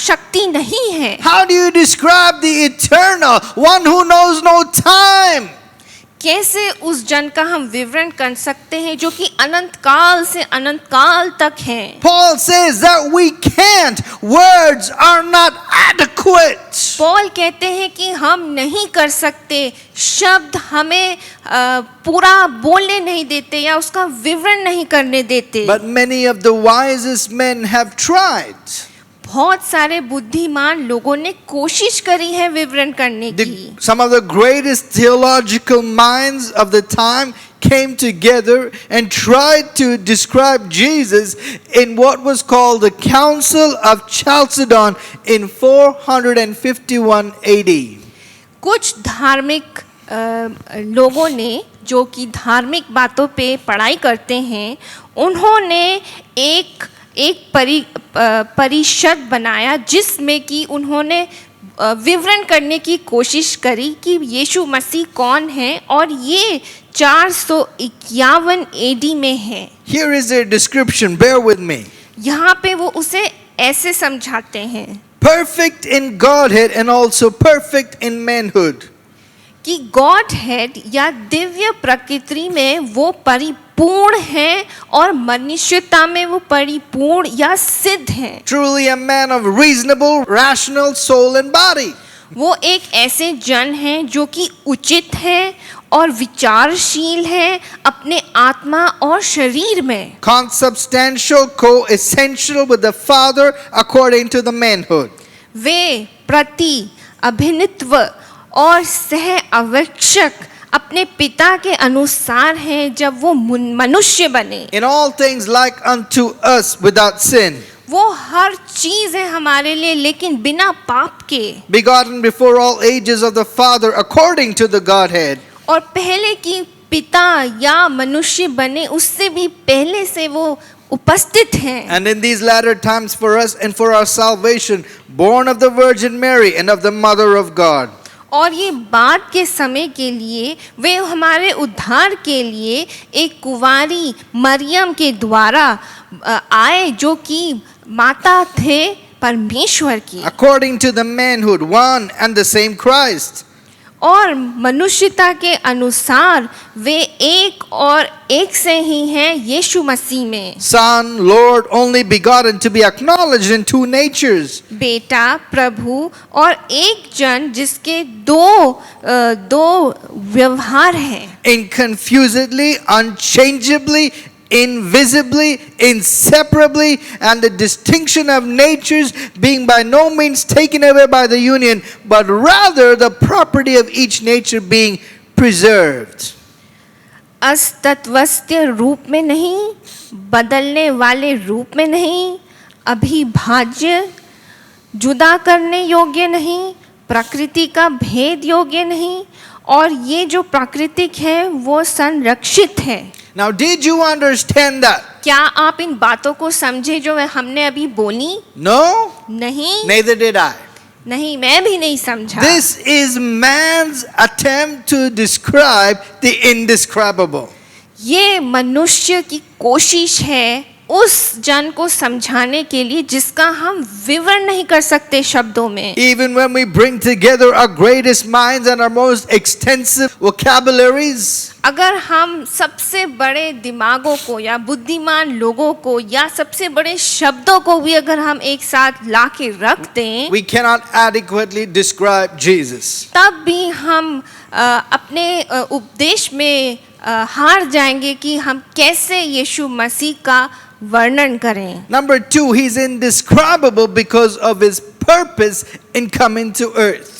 शक्ति नहीं है। How do you describe the eternal, one who knows no time? कैसे उस जन का हम विवरण कर सकते हैं जो कि अनंत काल से अनंत काल तक है। Paul says that we can't. Words are not adequate. Paul कहते हैं कि हम नहीं कर सकते, शब्द हमें पूरा बोलने नहीं देते या उसका विवरण नहीं करने देते। But many of the wisest men have tried. बहुत सारे बुद्धिमान लोगों ने कोशिश करी है विवरण करने की। Some of the greatest theological minds of the time came together and tried to describe Jesus in what was called the Council of Chalcedon in 451 AD. कुछ धार्मिक लोगों ने जो कि धार्मिक बातों पे पढ़ाई करते हैं, उन्होंने एक परिषद बनाया जिसमें कि उन्होंने विवरण करने की कोशिश करी कि यीशु मसीह कौन है और ये 451 एडी में है। Here is their description, bear with me. यहाँ पे वो उसे ऐसे समझाते हैं Perfect in Godhead and also perfect in manhood. कि गॉड हेड या दिव्य प्रकृति में वो परिपूर्ण है और मनुष्यता में वो परिपूर्ण या सिद्ध है। Truly a man of reasonable, rational soul and body. वो एक ऐसे जन हैं जो कि उचित है और विचारशील है अपने आत्मा और शरीर में। Consubstantial, co-essential with the Father according to the manhood. वे प्रति अभिन्नत्व और सह आवश्यक अपने पिता के अनुसार हैं जब वो मनुष्य बने। In all things like unto us without sin. वो हर चीज है हमारे लिए लेकिन बिना पाप के। Begotten before all ages of the Father according to the Godhead. और पहले की पिता या मनुष्य बने उससे भी पहले से वो उपस्थित हैं। And in these latter times for us and for our salvation, born of the Virgin Mary and of the Mother of God. और ये बाद के समय के लिए वे हमारे उद्धार के लिए एक कुंवारी मरियम के द्वारा आए जो कि माता थे परमेश्वर की। According to the manhood, one and the same Christ. और मनुष्यता के अनुसार वे एक और एक से ही हैं यीशु मसीह में। Son, Lord, only begotten to be acknowledged in two natures. बेटा, प्रभु और एक जन जिसके दो व्यवहार हैं। Inconfusedly, unchangeably, invisibly, inseparably, and the distinction of natures being by no means taken away by the union, but rather the property of each nature being preserved. अस्तत्वस्त्य रूप में नहीं, बदलने वाले रूप में नहीं, अभिभाज्य, जुदा करने योग्य नहीं, प्रकृति का भेद योग्य नहीं, और ये जो प्राकृतिक है वो संरक्षित है। Now, did you understand that? क्या आप इन बातों को समझे जो हमने अभी बोली? No? नहीं, Neither did I. नहीं, मैं भी नहीं समझा। This is man's attempt to describe the indescribable. ये मनुष्य की कोशिश है उस जन को समझाने के लिए जिसका हम विवरण नहीं कर सकते शब्दों में। Even when we bring together our greatest minds and our most extensive vocabularies, अगर हम सबसे बड़े दिमागों को या बुद्धिमान लोगों को या सबसे बड़े शब्दों को भी अगर हम एक साथ लाके रख दें, we cannot adequately describe Jesus. तब भी हम अपने उपदेश में हार जाएंगे कि हम कैसे यीशु मसीह का वर्णन करें। Number 2, he's indescribable because of his purpose in coming to earth.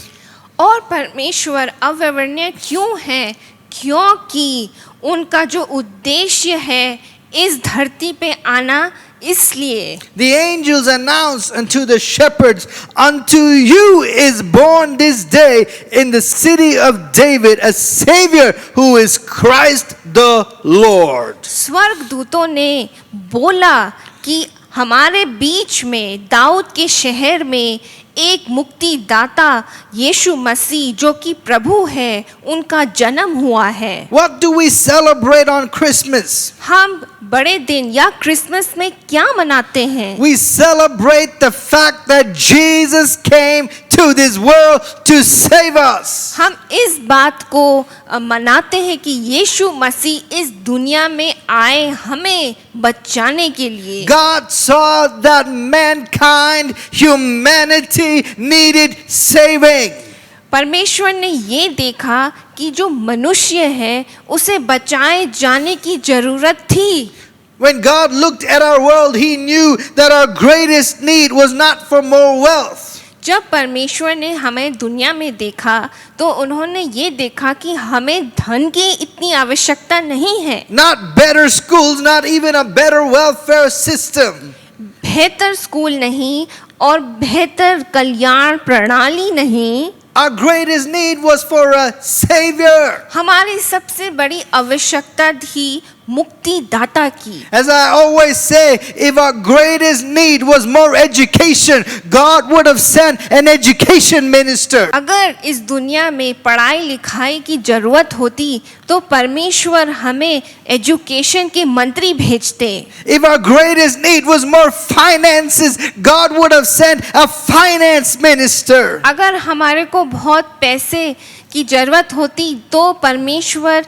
और परमेश्वर अवर्णनीय क्यों है? क्योंकि उनका जो उद्देश्य है इस धरती पे आना, इसलिए The angels announced unto the shepherds, unto you is born this day in the city of David a Savior who is Christ the Lord. स्वर्गदूतों ने बोला कि हमारे बीच में दाऊद के शहर में एक मुक्तिदाता यीशु मसीह जो कि प्रभु है, उनका जन्म हुआ है। What do we celebrate on Christmas? हम बड़े दिन या क्रिसमस में क्या मनाते हैं? We celebrate the fact that Jesus came to this world to save us. हम इस बात को मनाते हैं कि यीशु मसीह इस दुनिया में आए हमें बचाने के लिए। God saw that mankind, humanity needed saving. परमेश्वर ने ये देखा कि जो मनुष्य है उसे बचाए जाने की जरूरत थी। When God looked at our world, He knew that our greatest need was not for more wealth. जब परमेश्वर ने हमें दुनिया में देखा तो उन्होंने ये देखा कि हमें धन की इतनी आवश्यकता नहीं है, Not better schools, not even a better welfare system. बेहतर स्कूल नहीं और बेहतर कल्याण प्रणाली नहीं। Our greatest need was for a Savior. हमारी सबसे बड़ी आवश्यकता थी मुक्तिदाता की। As I always say, if our greatest need was more education, God would have sent an education minister. अगर इस दुनिया में पढ़ाई लिखाई की जरूरत होती तो परमेश्वर हमें एजुकेशन के मंत्री भेजते। If our greatest need was more finances, God would have sent a finance minister. अगर हमारे को बहुत पैसे की जरूरत होती तो परमेश्वर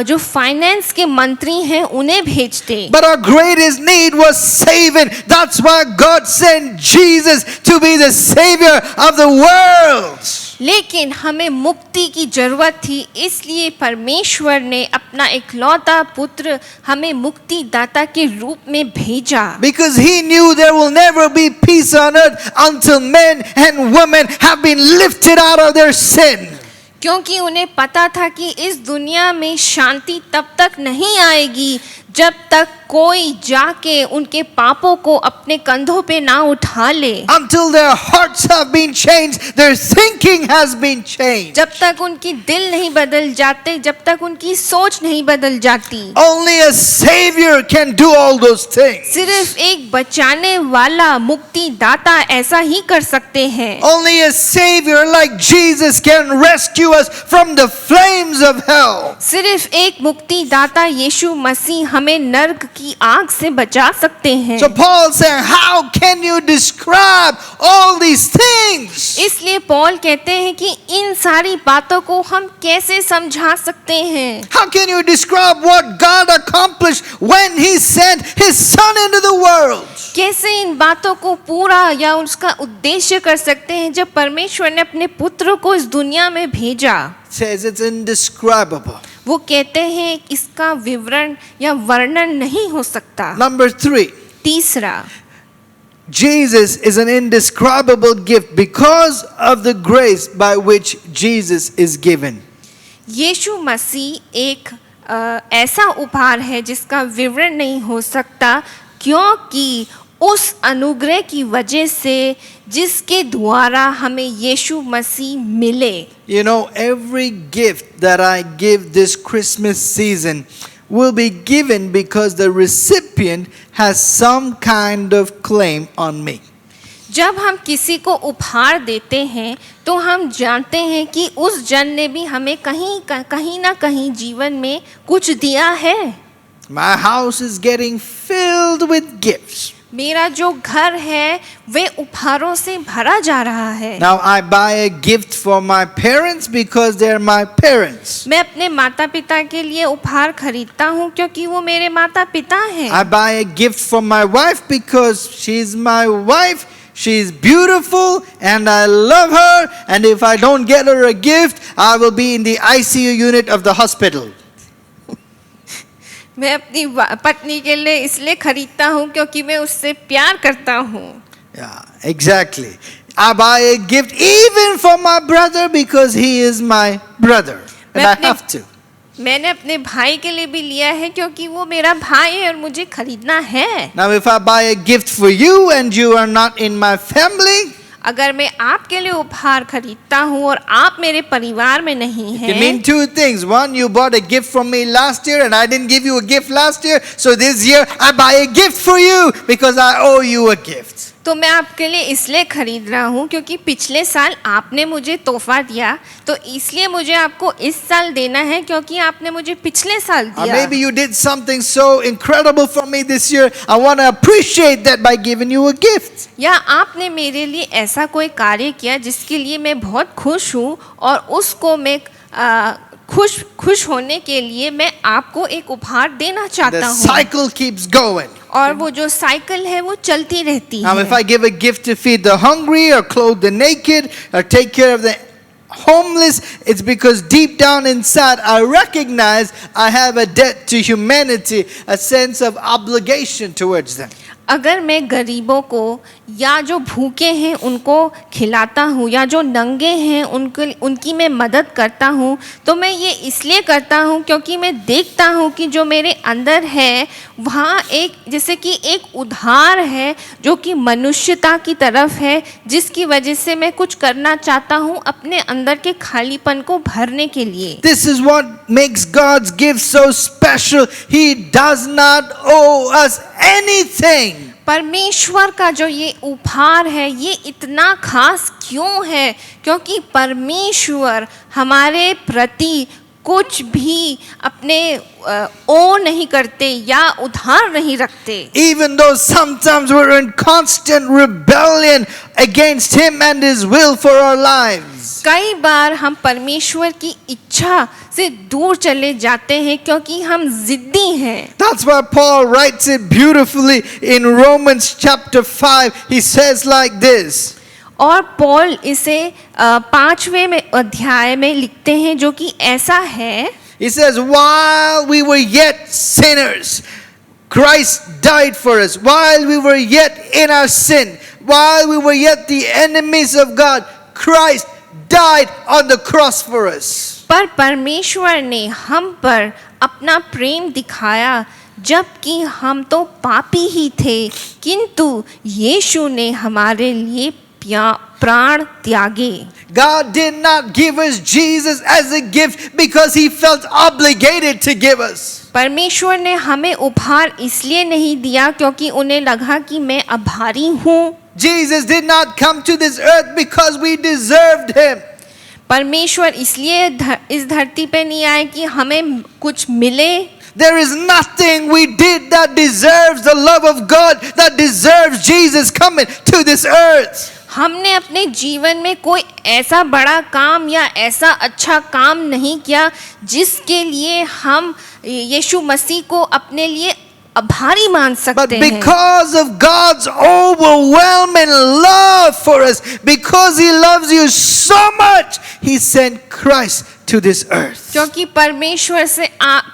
जो फाइनेंस के मंत्री हैं उन्हें भेजते। But our greatest need was saving. That's why God sent Jesus to be the Savior of the world. लेकिन हमें मुक्ति की जरूरत थी, इसलिए परमेश्वर ने अपना इकलौता पुत्र हमें मुक्तिदाता के रूप में भेजा। Because He knew there will never be peace on earth until men and women have been lifted out of their sin. क्योंकि उन्हें पता था कि इस दुनिया में शांति तब तक नहीं आएगी जब तक कोई जाके उनके पापों को अपने कंधों पे ना उठा ले। Until their hearts have been changed, their thinking has been changed. जब तक उनकी दिल नहीं बदल जाते, जब तक उनकी सोच नहीं बदल जाती। Only a Savior can do all those things. सिर्फ एक बचाने वाला मुक्तिदाता ऐसा ही कर सकते हैं। Only a Savior like Jesus can rescue us from the flames of hell. सिर्फ एक मुक्तिदाता यीशु मसीह हमें नर्क की आग से बचा सकते हैं। So Paul said, how can you describe all these things? इसलिए पौल कहते हैं कि इन सारी बातों को हम कैसे समझा सकते हैं? How can you describe what God accomplished when He sent His Son into the world? कैसे इन बातों को पूरा या उसका उद्देश्य कर सकते हैं जब परमेश्वर ने अपने पुत्र को इस दुनिया में भेजा? Says it's indescribable. वो कहते हैं इसका विवरण या वर्णन नहीं हो सकता। Number 3, तीसरा, Jesus is an indescribable gift because of the grace by which Jesus is given. यीशु मसीह एक ऐसा उपहार है जिसका विवरण नहीं हो सकता, क्योंकि उस अनुग्रह की वजह से जिसके द्वारा हमें यीशु मसीह मिले। You know, every gift that I give this Christmas season will be given because the recipient has some kind of claim on me. जब हम किसी को उपहार देते हैं तो हम जानते हैं कि उस जन ने भी हमें कहीं ना कहीं जीवन में कुछ दिया है। My house is getting filled with gifts. मेरा जो घर है वे उपहारों से भरा जा रहा है। Now I buy a gift for my parents because they're my parents. मैं अपने माता पिता के लिए उपहार खरीदता हूँ क्योंकि वो मेरे माता पिता हैं। I buy a gift for my wife because she's my wife. She's beautiful and I love her, and if I don't get her a gift, I will be in the ICU unit of the hospital. मैं अपनी पत्नी के लिए इसलिए खरीदता हूँ क्योंकि मैं उससे प्यार करता हूँ। Yeah, exactly. I buy a gift even for my brother because he is my brother, and I have to. मैंने अपने भाई के लिए भी लिया है क्योंकि वो मेरा भाई है और मुझे खरीदना है। Now if I buy a gift for you and you are not in my family, अगर मैं आपके लिए उपहार खरीदता हूँ और आप मेरे परिवार में नहीं it can mean हैं, two things. One, you bought a gift from me last year and I didn't give you a gift last year, so this year I buy a gift for you because I owe you a gift. तो मैं आपके लिए इसलिए खरीद रहा हूँ क्योंकि पिछले साल आपने मुझे तोहफा दिया, तो इसलिए मुझे आपको इस साल देना है क्योंकि आपने मुझे पिछले साल Or दिया। maybe you did something so incredible for me this year. I want to appreciate that by giving you a gift. या आपने मेरे लिए ऐसा कोई कार्य किया जिसके लिए मैं बहुत खुश हूँ और उसको मैं खुश होने के लिए मैं आपको एक उपहार देना चाहता The हूँ। cycle keeps going. और वो जो साइकिल है वो चलती रहती Now, if है। I give a gift to feed the hungry or clothe the naked or take care of the homeless, it's because deep down inside I recognize I have a debt to humanity, a sense of obligation towards them. अगर मैं गरीबों को या जो भूखे हैं उनको खिलाता हूँ या जो नंगे हैं उनकी मैं मदद करता हूँ, तो मैं ये इसलिए करता हूँ क्योंकि मैं देखता हूँ कि जो मेरे अंदर है वहाँ एक जैसे कि एक उधार है जो कि मनुष्यता की तरफ है, जिसकी वजह से मैं कुछ करना चाहता हूँ अपने अंदर के खालीपन को भरने के लिए। This is what makes God's gift so special. He does not owe us anything. परमेश्वर का जो ये उपहार है ये इतना खास क्यों है? क्योंकि परमेश्वर हमारे प्रति कुछ भी अपने ओ नहीं करते या उधार नहीं रखते। Even though sometimes we're in constant rebellion against Him and His will for our lives. कई बार हम परमेश्वर की इच्छा से दूर चले जाते हैं क्योंकि हम जिद्दी हैं। That's why Paul writes it beautifully in Romans chapter 5. He says like this. और पौल इसे 5वें में अध्याय में लिखते हैं जो कि ऐसा है। He says, while we were yet sinners, Christ died for us. While we were yet in our sin, while we were yet the enemies of God, Christ died on the cross for us. पर परमेश्वर ने हम पर अपना प्रेम दिखाया जबकि हम तो पापी ही थे, किंतु यीशु ने हमारे लिए प्राण त्यागे। God did not give us Jesus as a gift because He felt obligated to give us. परमेश्वर ने हमें उपहार इसलिए नहीं दिया क्योंकि उन्हें लगा कि मैं आभारी हूँ। Jesus did not come to this earth because we deserved Him. परमेश्वर इसलिए इस धरती पे नहीं आए कि हमें कुछ मिले। There is nothing we did that deserves the love of God, that deserves Jesus coming to this earth. हमने अपने जीवन में कोई ऐसा बड़ा काम या ऐसा अच्छा काम नहीं किया जिसके लिए हम यीशु मसीह को अपने लिए आभारी मान But सकते हैं। because of God's overwhelming love for us, because He loves you so much, He sent Christ to this earth. क्योंकि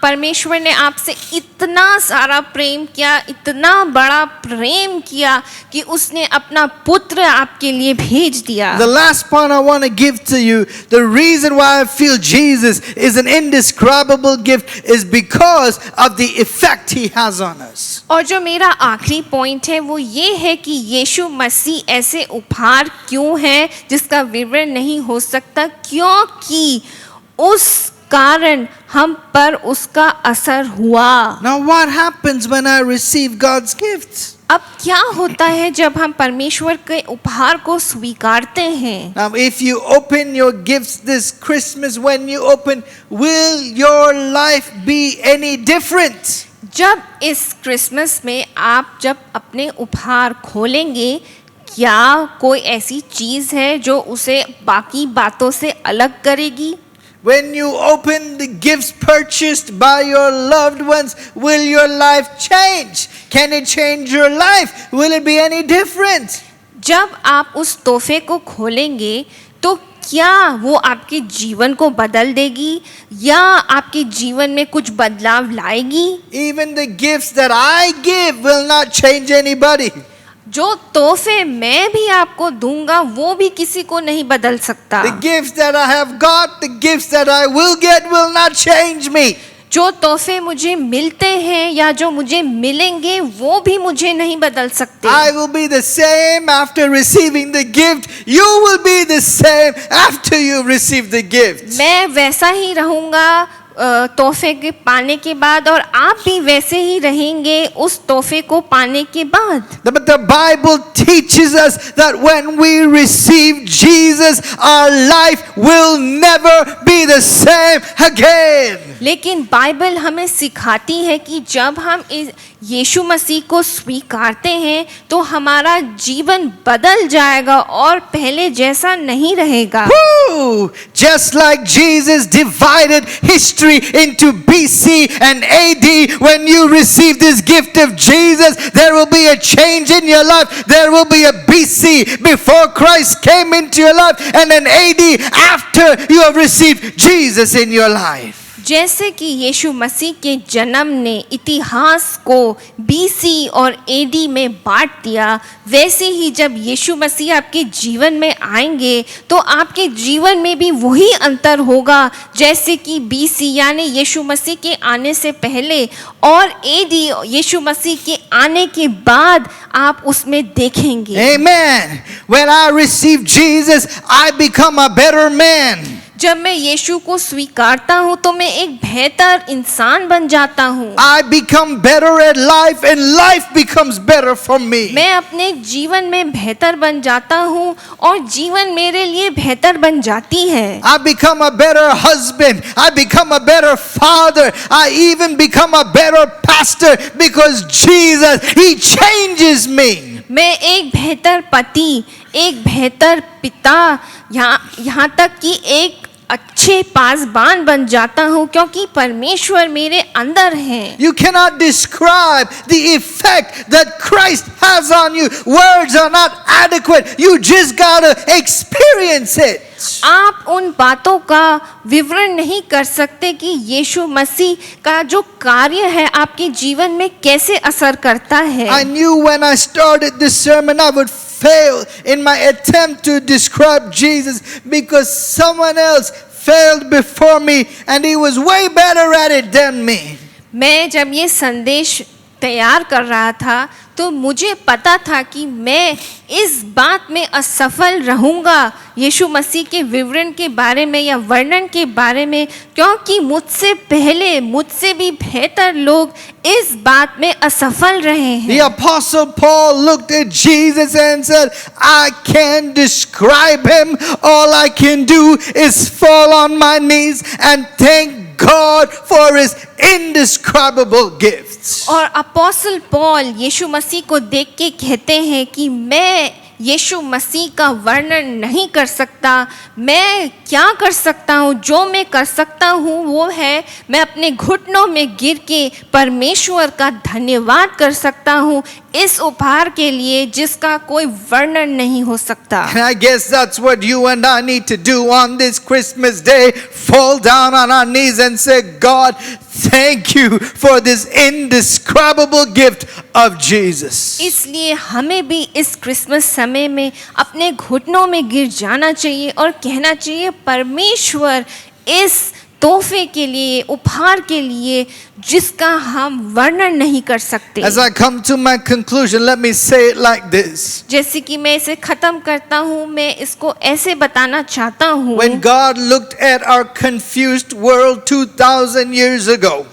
परमेश्वर ने आपसे इतना सारा प्रेम किया, इतना बड़ा प्रेम किया कि उसने अपना पुत्र आपके लिए भेज दिया। The last point I want to give to you, the reason why I feel Jesus is an indescribable gift is because of the effect He has on us. और जो मेरा आखिरी पॉइंट है वो ये है कि यीशु मसीह ऐसे उपहार क्यों है जिसका विवरण नहीं हो सकता, क्योंकि उस कारण हम पर उसका असर हुआ। Now what happens when I receive God's gifts? अब क्या होता है जब हम परमेश्वर के उपहार को स्वीकारते हैं? Now if you open your gifts this Christmas, when you open, will your life be any different? जब इस क्रिसमस में आप जब अपने उपहार खोलेंगे, क्या कोई ऐसी चीज है जो उसे बाकी बातों से अलग करेगी? When you open the gifts purchased by your loved ones, will your life change? Can it change your life? Will it be any different? जब आप उस तोहफे को खोलेंगे तो क्या वो आपके जीवन को बदल देगी या आपके जीवन में कुछ बदलाव लाएगी? Even the gifts that I give will not change anybody. जो तोहफे मैं भी आपको दूंगा वो भी किसी को नहीं बदल सकता। The gifts that I have got, the gifts that I will get will not change me. जो तोहफे मुझे मिलते हैं या जो मुझे मिलेंगे वो भी मुझे नहीं बदल सकते। I will be the same after receiving the gift. You will be the same after you receive the gift. मैं वैसा ही रहूंगा तोहफे के पाने के बाद और आप भी वैसे ही रहेंगे उस तोहफे को पाने के बाद। But the Bible teaches us that when we receive Jesus, our life will never be the same again. लेकिन बाइबल हमें सिखाती है कि जब हम यीशु मसीह को स्वीकारते हैं तो हमारा जीवन बदल जाएगा और पहले जैसा नहीं रहेगा। Woo! Just like Jesus divided history into BC and AD, when you receive this gift of Jesus, there will be a change in your life. There will be a BC before Christ came into your life, and an AD after you have received Jesus in your life. जैसे कि यीशु मसीह के जन्म ने इतिहास को BC और AD में बांट दिया, वैसे ही जब यीशु मसीह आपके जीवन में आएंगे तो आपके जीवन में भी वही अंतर होगा जैसे कि बीसी यानी यीशु मसीह के आने से पहले और एडी यीशु मसीह के आने के बाद आप उसमें देखेंगे। Amen. When I receive Jesus, I become a better man. जब मैं यीशु को स्वीकारता हूँ तो मैं एक बेहतर इंसान बन जाता हूँ। I become better at life and life becomes better for me. मैं अपने जीवन में बेहतर बन जाता हूँ और जीवन मेरे लिए बेहतर बन जाती है। I become a better husband. I become a better father. I even become a better pastor because Jesus, He changes me. मैं एक बेहतर पति, एक बेहतर पिता, यहाँ तक कि एक अच्छे पासबान बन जाता हूँ क्योंकि परमेश्वर मेरे अंदर है। You cannot describe the effect that Christ has on you. Words are not adequate. You just gotta experience it. आप उन बातों का विवरण नहीं कर सकते कि यीशु मसीह का जो कार्य है आपके जीवन में कैसे असर करता है। I knew when I started this sermon I would fail in my attempt to describe Jesus because someone else failed before me and he was way better at it than me. मैं जब ये संदेश तैयार कर रहा था तो मुझे पता था कि मैं इस बात में असफल रहूंगा यीशु मसीह के विवरण के बारे में या वर्णन के बारे में क्योंकि मुझसे पहले मुझसे भी बेहतर लोग इस बात में असफल रहे हैं। The Apostle Paul looked at Jesus and said, I can't describe him. All I can do is fall on my knees and thank God for his indescribable gifts. और अपोस्टल पॉल यीशु मसीह को देख के कहते हैं कि मैं यीशु मसीह का वर्णन नहीं कर सकता। मैं क्या कर सकता हूँ? जो मैं कर सकता हूँ वो है मैं अपने घुटनों में गिर के परमेश्वर का धन्यवाद कर सकता हूँ इस उपहार के लिए जिसका कोई वर्णन नहीं हो सकता। And I guess that's what you and I need to do on this Christmas day. Fall down on our knees and say, God, thank you for this indescribable gift of Jesus. इसलिए हमें भी इस Christmas समय में अपने घुटनों में गिर जाना चाहिए और कहना चाहिए परमेश्वर इस तोहफे के लिए, उपहार के लिए जिसका हम वर्णन नहीं कर सकते। As I come to my conclusion, let me say it like this. जैसे कि मैं इसे खत्म करता हूँ, मैं इसको ऐसे बताना चाहता हूँ। When God looked at our confused world 2000 years ago,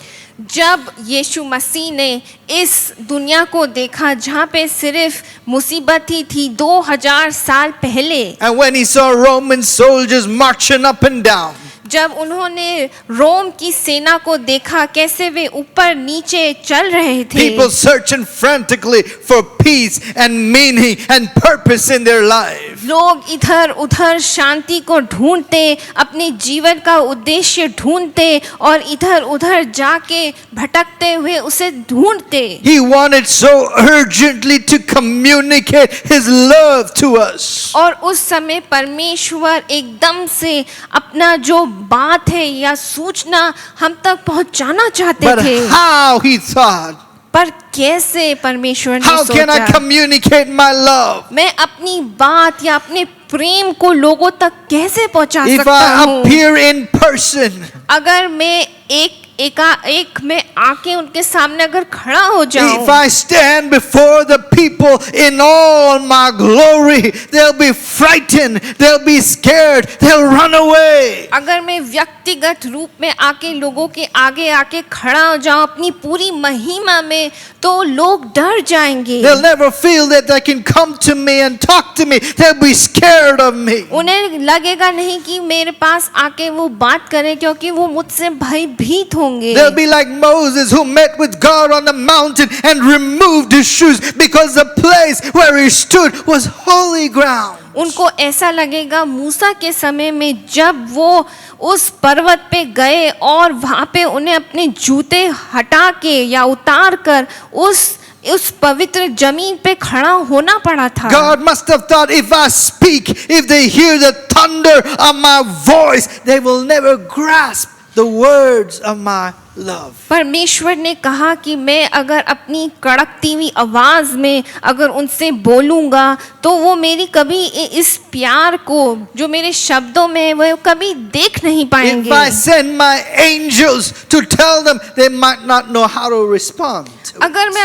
जब यीशु मसीह ने इस दुनिया को देखा जहाँ पे सिर्फ मुसीबत ही थी 2000 साल पहले, and when he saw Roman soldiers marching up and down, जब उन्होंने रोम की सेना को देखा कैसे वे ऊपर नीचे चल रहे थे, people searching frantically for peace and meaning and purpose in their life. लोग इधर उधर शांति को ढूंढते, अपने जीवन का उद्देश्य ढूंढते और इधर उधर जाके भटकते हुए उसे ढूंढते। He wanted so urgently to communicate his love to us. और उस समय परमेश्वर एकदम से अपना जो बात है या सूचना हम तक पहुंचाना चाहते But थे। how he thought, पर कैसे परमेश्वर ने how can I सोचा communicate my love? मैं अपनी बात या अपने प्रेम को लोगों तक कैसे पहुंचा If सकता I हूँ? appear in person, अगर मैं एक एक मैं आके उनके सामने अगर खड़ा हो जाऊं, if I stand before the people in all my glory, they'll be frightened, they'll be scared, they'll run away. अगर मैं व्यक्तिगत रूप में आके लोगों के आगे आके खड़ा हो जाऊं अपनी पूरी महिमा में, तो लोग डर जाएंगे। They'll never feel that they can come to me and talk to me. They'll be scared of me. उन्हें लगेगा नहीं कि मेरे पास आके वो बात करें, क्योंकि वो मुझसे भयभीत होंगे। They'll be like Moses, who met with God on the mountain and removed his shoes because the place where he stood was holy ground. उनको ऐसा लगेगा मूसा के समय में जब वो उस पर्वत पे गए और वहाँ पे उन्हें अपने जूते हटा के या उतार कर उस पवित्र जमीन पे खड़ा होना पड़ा था। God must have thought, if I speak, if they hear the thunder of my voice, they will never grasp the words of my love. परमेश्वर ने कहा कि मैं अगर अपनी कड़कती हुई आवाज में अगर उनसे बोलूंगा तो वो मेरी कभी इस प्यार को जो मेरे शब्दों में है वो कभी देख नहीं पाएंगे। If I send my angels to tell them, they might not know how to respond. अगर मैं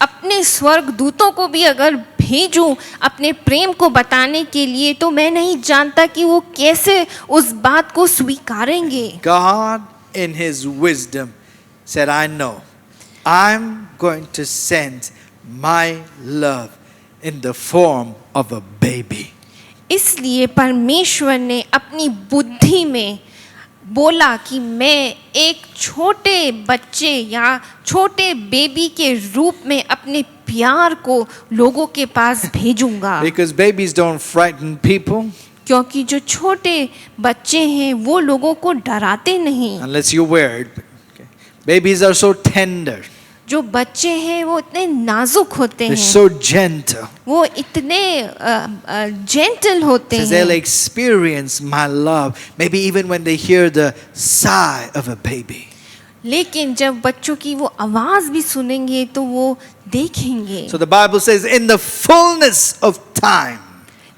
अपने स्वर्ग दूतों को भी अगर भेजूं अपने प्रेम को बताने के लिए, तो मैं नहीं जानता कि वो कैसे उस बात को स्वीकारेंगे। God in his wisdom said, I know, I'm going to send my love in the form of a baby. इसलिए परमेश्वर ने अपनी बुद्धि में बोला कि मैं एक छोटे बच्चे या छोटे बेबी के रूप में अपने प्यार को लोगों के पास भेजूंगा। Because babies don't frighten people क्योंकि जो छोटे बच्चे हैं वो लोगों को डराते नहीं। unless you wear it. Okay. Babies are so tender. जो बच्चे हैं वो इतने नाजुक होते They're हैं, so gentle. वो इतने जेंटल होते Says they'll हैं, experience my love, maybe even when they hear the sigh of a baby. लेकिन जब बच्चों की वो आवाज भी सुनेंगे तो वो देखेंगे। So the Bible says, in the fullness of time,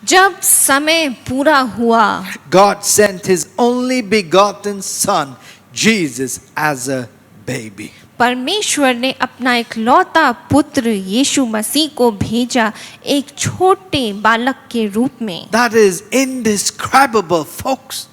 जब समय पूरा हुआ God sent his only begotten son, Jesus, as a baby. परमेश्वर ने अपना इकलौता पुत्र यीशु मसीह को भेजा एक छोटे बालक के रूप में। That is indescribable, folks.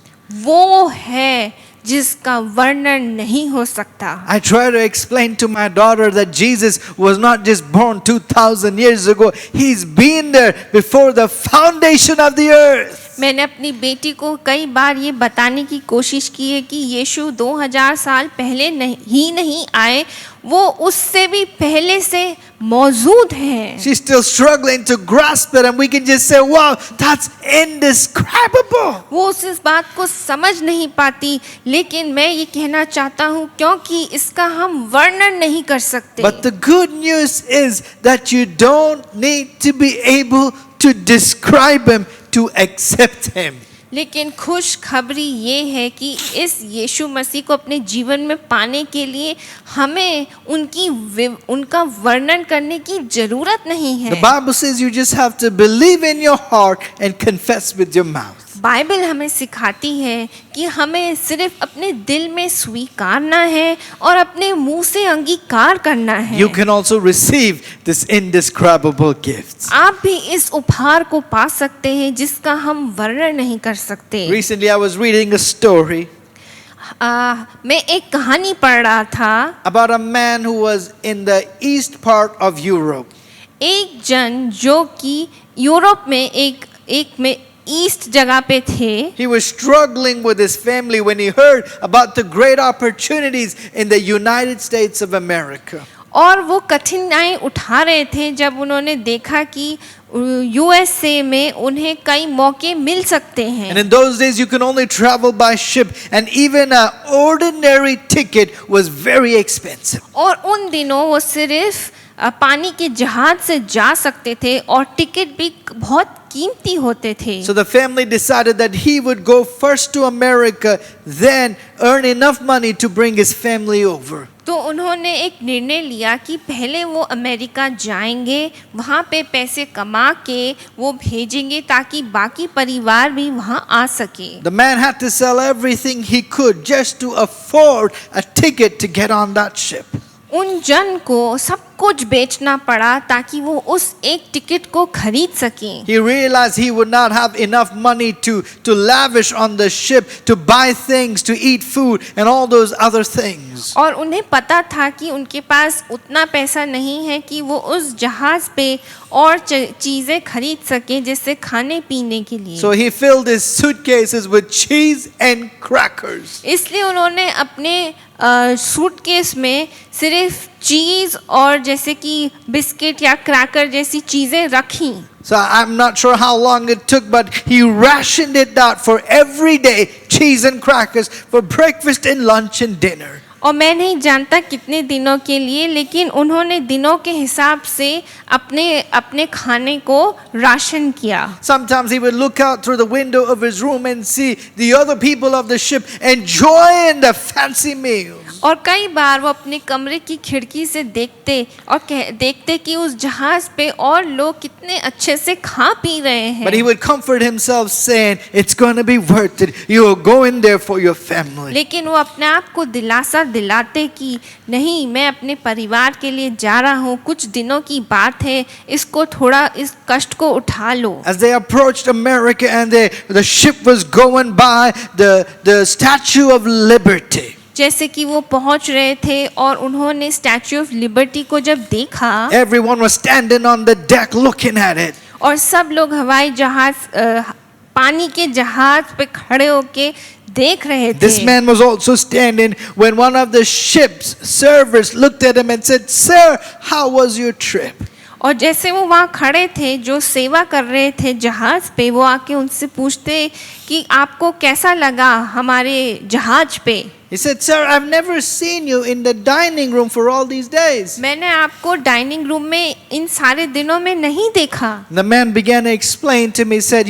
वो है जिसका वर्णन नहीं हो सकता। I try to explain to my daughter that Jesus was not just born 2000 years ago. He's been there before the foundation of the earth. मैंने अपनी बेटी को कई बार ये बताने की कोशिश की है कि यीशु 2000 साल पहले नहीं आए, वो उससे भी पहले से मौजूद हैं। She's still struggling to grasp it, and we can just say, wow, that's indescribable. वो इस बात को समझ नहीं पाती, लेकिन मैं ये कहना चाहता हूँ क्योंकि इसका हम वर्णन नहीं कर सकते। But the good news is that you don't need to be able to describe him to accept him. लेकिन खुश खबरी ये है कि इस यीशु मसीह को अपने जीवन में पाने के लिए हमें उनका वर्णन करने की जरूरत नहीं है। The Bible says you just have to believe in your heart and confess with your mouth. Bible हमें सिखाती है कि हमें सिर्फ अपने दिल में स्वीकारना है और अपने मुंह से अंगीकार करना है। You can also receive this indescribable gift. आप भी इस उपहार को पा सकते हैं जिसका हम वर्णन नहीं कर सकते। Recently I was reading a story मैं एक कहानी पढ़ रहा था about a man who was in the east part of Europe. एक जन जो कि यूरोप में एक में ईस्ट जगह पे थे। He was struggling with his family when he heard about the great opportunities in the United States of America. और वो कठिनाई उठा रहे थे जब उन्होंने देखा कि यूएसए में उन्हें कई मौके मिल सकते हैं। And in those days you can only travel by ship, and even an ordinary ticket was very expensive. और उन दिनों वो सिर्फ पानी के जहाज से जा सकते थे और टिकट भी बहुत कीमती होते थे। So the family decided that he would go first to America, then earn enough money to bring his family over. तो उन्होंने एक निर्णय लिया कि पहले वो अमेरिका जाएंगे, वहाँ पे पैसे कमा के वो भेजेंगे ताकि बाकी परिवार भी वहाँ आ सके। The man had to sell everything he could just to afford a ticket to get on that ship. उन जन को सब कुछ बेचना पड़ा ताकि वो उस एक टिकट को खरीद सकें। He realized he would not have enough money to lavish on the ship, to buy things, to eat food and all those other things. और उन्हें पता था कि उनके पास उतना पैसा नहीं है कि वो उस जहाज पे और चीजें खरीद सके जैसे खाने पीने के लिए। So he filled his suitcases with cheese and crackers. इसलिए उन्होंने अपने सूटकेस में सिर्फ चीज और जैसे कि बिस्किट या क्रैकर जैसी चीजें रखी। So I'm not sure how long it took, but he rationed it out for every day, cheese and crackers for breakfast and lunch and dinner. और मैं नहीं जानता कितने दिनों के लिए, लेकिन उन्होंने दिनों के हिसाब से अपने खाने को राशन किया। Sometimes he would look out through the window of his room and see the other people of the ship enjoying the fancy meals. और कई बार वो अपने कमरे की खिड़की से देखते और देखते कि उस जहाज पे और लोग कितने अच्छे से खा पी रहे हैं। But he would comfort himself saying, it's going to be worth it. You will go in there for your family. लेकिन वो अपने आप को दिलासा दिलाते कि नहीं, मैं अपने परिवार के लिए जा रहा हूँ, कुछ दिनों की बात है, इसको थोड़ा इस कष्ट को उठा लो। As they approached America and the ship was going by the Statue of Liberty. जैसे कि वो पहुंच रहे थे और उन्होंने स्टैच्यू ऑफ लिबर्टी को जब देखा, Everyone was standing on the deck looking at it. और सब लोग हवाई जहाज पानी के जहाज पे खड़े होके देख रहे थे। This man was also standing when one of the ship's servers looked at him and said, "Sir, how was your trip?" और जैसे वो वहाँ खड़े थे, जो सेवा कर रहे थे जहाज पे, वो आके उनसे पूछते कि आपको कैसा लगा हमारे जहाज पे। He said, "Sir, I've never seen you in the dining room for all these days." मैंने आपको डाइनिंग रूम में इन सारे दिनों में नहीं देखा। The man began to explain to me, said,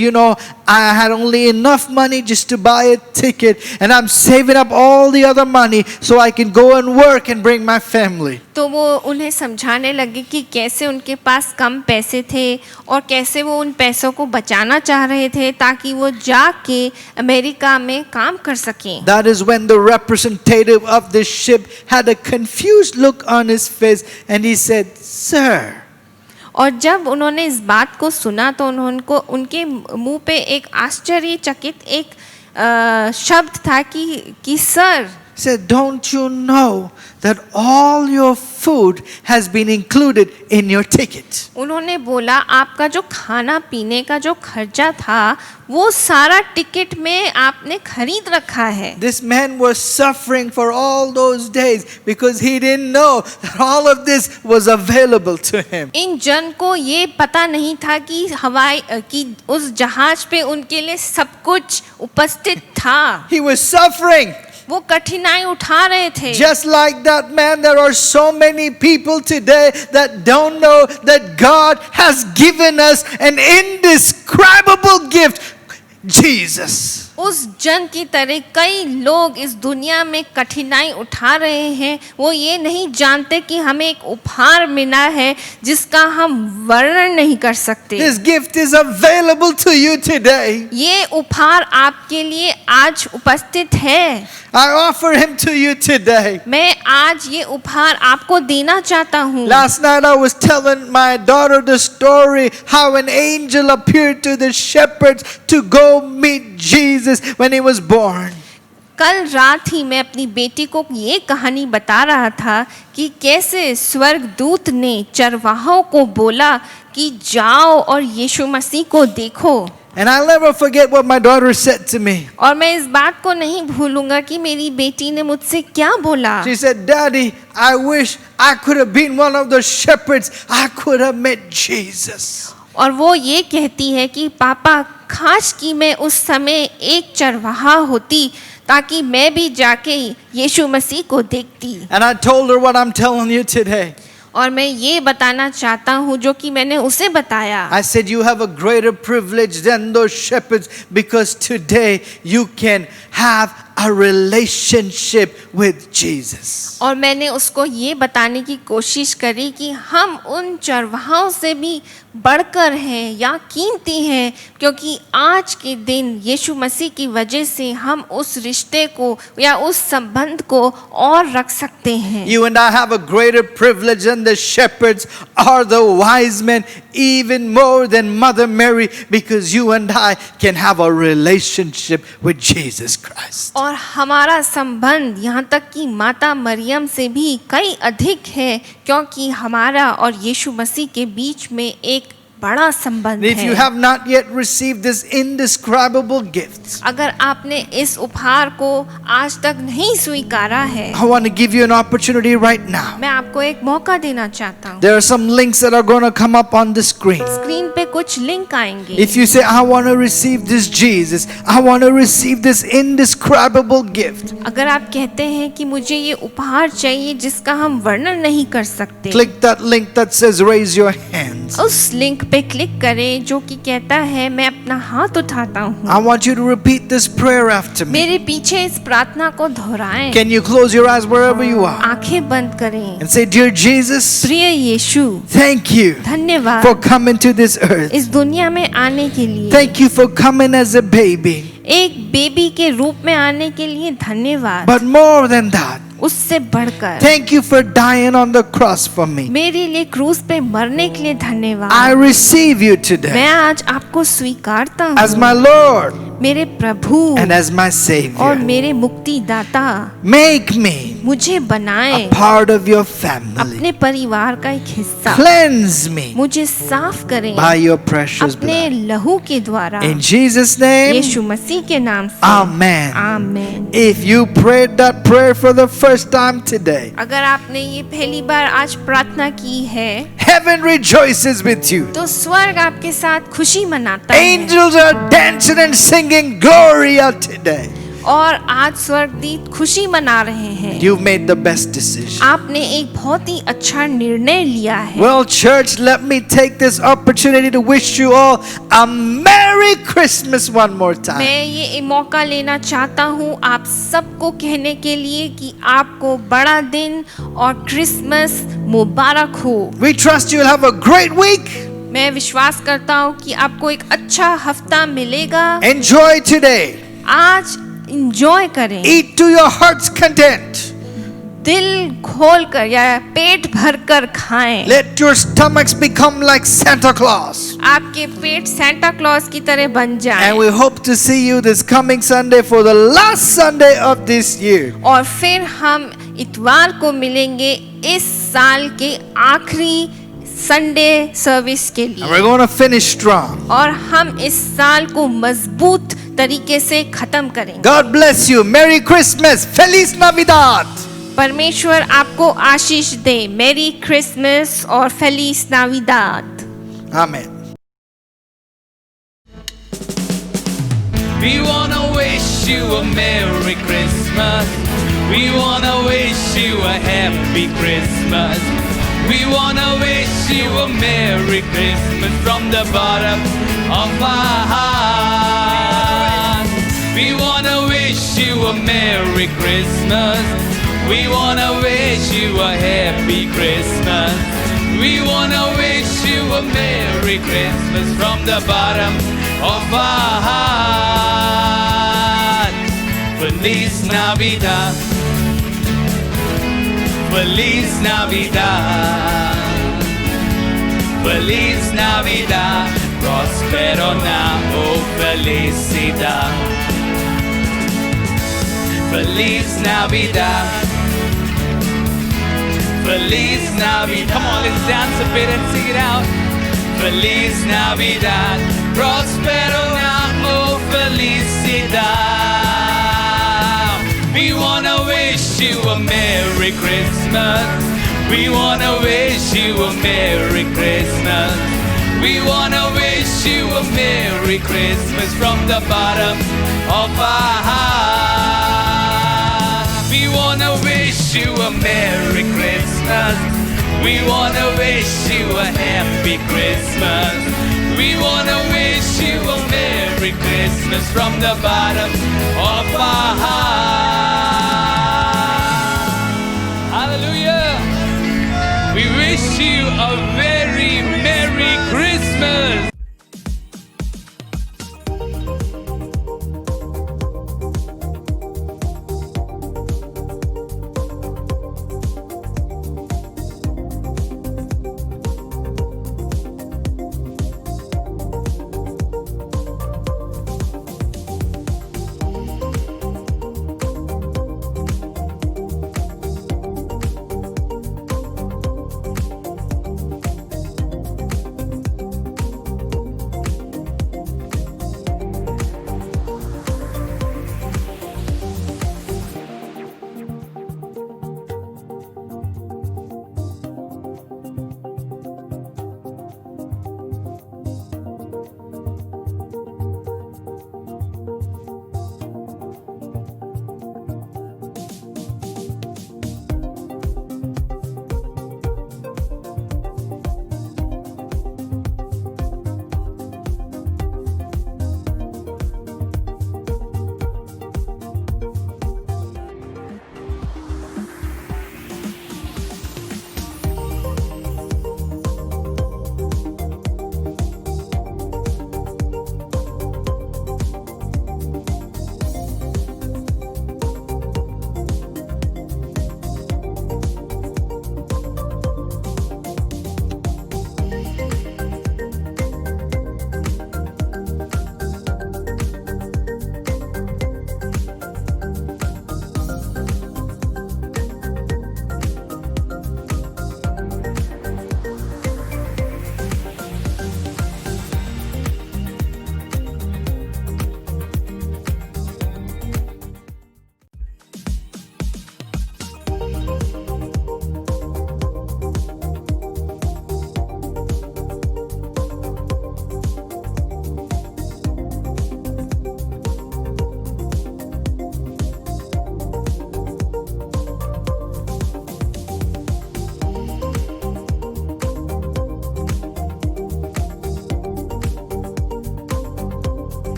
I had only enough money just to buy a ticket, and I'm saving up all the other money so I can go and work and bring my family. तो वो उन्हें समझाने लगे कि कैसे उनके पास कम पैसे थे और कैसे वो उन पैसों को बचाना चाह रहे थे ताकि वो जाके अमेरिका में काम कर सकें। That is when the representative of the ship had a confused look on his face and he said, "Sir." और जब उन्होंने इस बात को सुना तो उनके मुंह पे एक आश्चर्यचकित एक शब्द था कि sir. He said, "Don't you know that all your food has been included in your ticket?" उन्होंने बोला, आपका जो खाना पीने का जो खर्चा था वो सारा टिकट में आपने खरीद रखा है। This man was suffering for all those days because he didn't know that all of this was available to him. इन जन को ये पता नहीं था कि उस जहाज पे उनके लिए सब कुछ उपस्थित था। He was suffering. वो कठिनाई उठा रहे थे। Just like that man, there are so many people today that don't know that God has given us an indescribable gift, Jesus. उस जन की तरह कई लोग इस दुनिया में कठिनाई उठा रहे हैं, वो ये नहीं जानते कि हमें एक उपहार मिला है जिसका हम वर्णन नहीं कर सकते। This gift is available to you today. ये उपहार आपके लिए आज उपस्थित है। I offer him to you today. मैं आज ये उपहार आपको देना चाहता हूँ। Last night I was telling my daughter the story how an angel appeared to the shepherds to go meet Jesus when he was born. कल रात ही मैं अपनी बेटी को ये कहानी बता रहा था कि कैसे स्वर्गदूत ने चरवाहों को बोला कि जाओ और यीशु मसीह को देखो। And I'll never forget what my daughter said to me. और मैं इस बात को नहीं भूलूंगा कि मेरी बेटी ने मुझसे क्या बोला। She said, "Daddy, I wish I could have been one of those shepherds. I could have met Jesus." और वो ये कहती है कि पापा, काश कि मैं उस समय एक चरवाहा होती ताकि मैं भी जाके यीशु मसीह को देखती। And I told her what I'm telling you today. और मैं ये बताना चाहता हूँ जो कि मैंने उसे बताया। I said you have a greater privilege than those shepherds because today you can have a relationship with Jesus. और मैंने उसको ये बताने की कोशिश करी कि हम उन चरवाहों से भी बढ़कर हैं या कीमती हैं, क्योंकि आज के दिन यीशु मसीह की वजह से हम उस रिश्ते को या उस संबंध को और रख सकते हैं। You and I have a greater privilege than the shepherds or the wise men, even more than Mother Mary, because you and I can have a relationship with Jesus Christ. और हमारा संबंध यहाँ तक कि माता मरियम से भी कई अधिक है, क्योंकि हमारा और यीशु मसीह के बीच में एक बड़ा संबंध If you है। have not yet received this indescribable gift, अगर आपने इस उपहार को आज तक नहीं स्वीकारा है, I want to give you an opportunity right now. मैं आपको एक मौका देना चाहता हूँ। There are some links that are going to come up on the screen. Screen पे कुछ लिंक आएंगे। If you say, I want to receive this Jesus, I want to receive this indescribable gift, अगर आप कहते हैं कि मुझे ये उपहार चाहिए जिसका हम वर्णन नहीं कर सकते, click that link that says raise your hands. उस लिंक पे क्लिक करें जो कि कहता है मैं अपना हाथ उठाता हूँ। I want you to repeat this prayer after me. मेरे पीछे इस प्रार्थना को दोहराएं। Can you close your eyes wherever you are आंखें बंद करें। and say, Dear Jesus, प्रिय यीशु, thank you धन्यवाद for coming to this earth. इस दुनिया में आने के लिए, Thank you for coming as a baby. एक बेबी के रूप में आने के लिए धन्यवाद। But more than that, उससे बढ़कर thank you for dying on the cross for me. मेरे लिए क्रूस पे मरने के लिए धन्यवाद। I receive you मैं today आज आपको स्वीकारता as हूँ my Lord मेरे प्रभु and as my और Savior. मेरे मुक्तिदाता। Make me मुझे बनाए a part of your family. अपने परिवार का एक हिस्सा। Cleanse me मुझे साफ करें by your precious अपने blood. लहू के द्वारा। In Jesus' name, यीशु मसीह के नाम से Amen. आमीन। If you prayed that prayer for the first time today, अगर आपने ये पहली बार आज प्रार्थना की है heaven rejoices with you. तो स्वर्ग आपके साथ खुशी मनाता है Angels are dancing and singing Gloria today. और आज स्वर्गदूत खुशी मना रहे हैं। You've made the best decision. आपने एक बहुत ही अच्छा निर्णय लिया है। Well, church, let me take this opportunity to wish you all a Merry Christmas one more time. मैं ये मौका लेना चाहता हूँ आप सबको कहने के लिए कि आपको बड़ा दिन और क्रिसमस मुबारक हो। We trust you'll have a great week. मैं विश्वास करता हूँ कि आपको एक अच्छा हफ्ता मिलेगा। Enjoy today. आज इंजॉय करें, Eat to your heart's content. दिल खोल कर या पेट भर कर खाएं। Let your stomachs become like Santa Claus. आपके पेट सेंटा क्लॉज की तरह बन जाएं। And we hope to see you this coming Sunday for the last Sunday of this year. और फिर हम इतवार को मिलेंगे इस साल के आखिरी संडे सर्विस के And लिए, we're going to finish strong. और हम इस साल को मजबूत तरीके से खत्म करेंगे। God bless you. Merry Christmas. Feliz Navidad. परमेश्वर आपको आशीष दे। मेरी क्रिसमस और Felis नाविदाद। Amen. We wanna wish you a Merry Christmas. We wanna wish you a Happy Christmas. We wanna wish you a Merry Christmas from the bottom of our heart. We wanna wish you a Merry Christmas. We wanna wish you a Happy Christmas. We wanna wish you a Merry Christmas from the bottom of our heart. Feliz Navidad. Feliz Navidad. Feliz Navidad. Prospero Namo Felicidad. Feliz Navidad. Feliz Navidad. Come on, let's dance a bit and sing it out. Feliz Navidad. Prospero Namo Felicidad. We wanna wish you a Merry Christmas. We wanna wish you a Merry Christmas. We wanna wish you a Merry Christmas from the bottom of our heart. We wanna wish you a Merry Christmas. We wanna wish you a happy Christmas. We wanna wish you a Merry Christmas from the bottom of our heart. Hallelujah. We wish you a very Merry Christmas.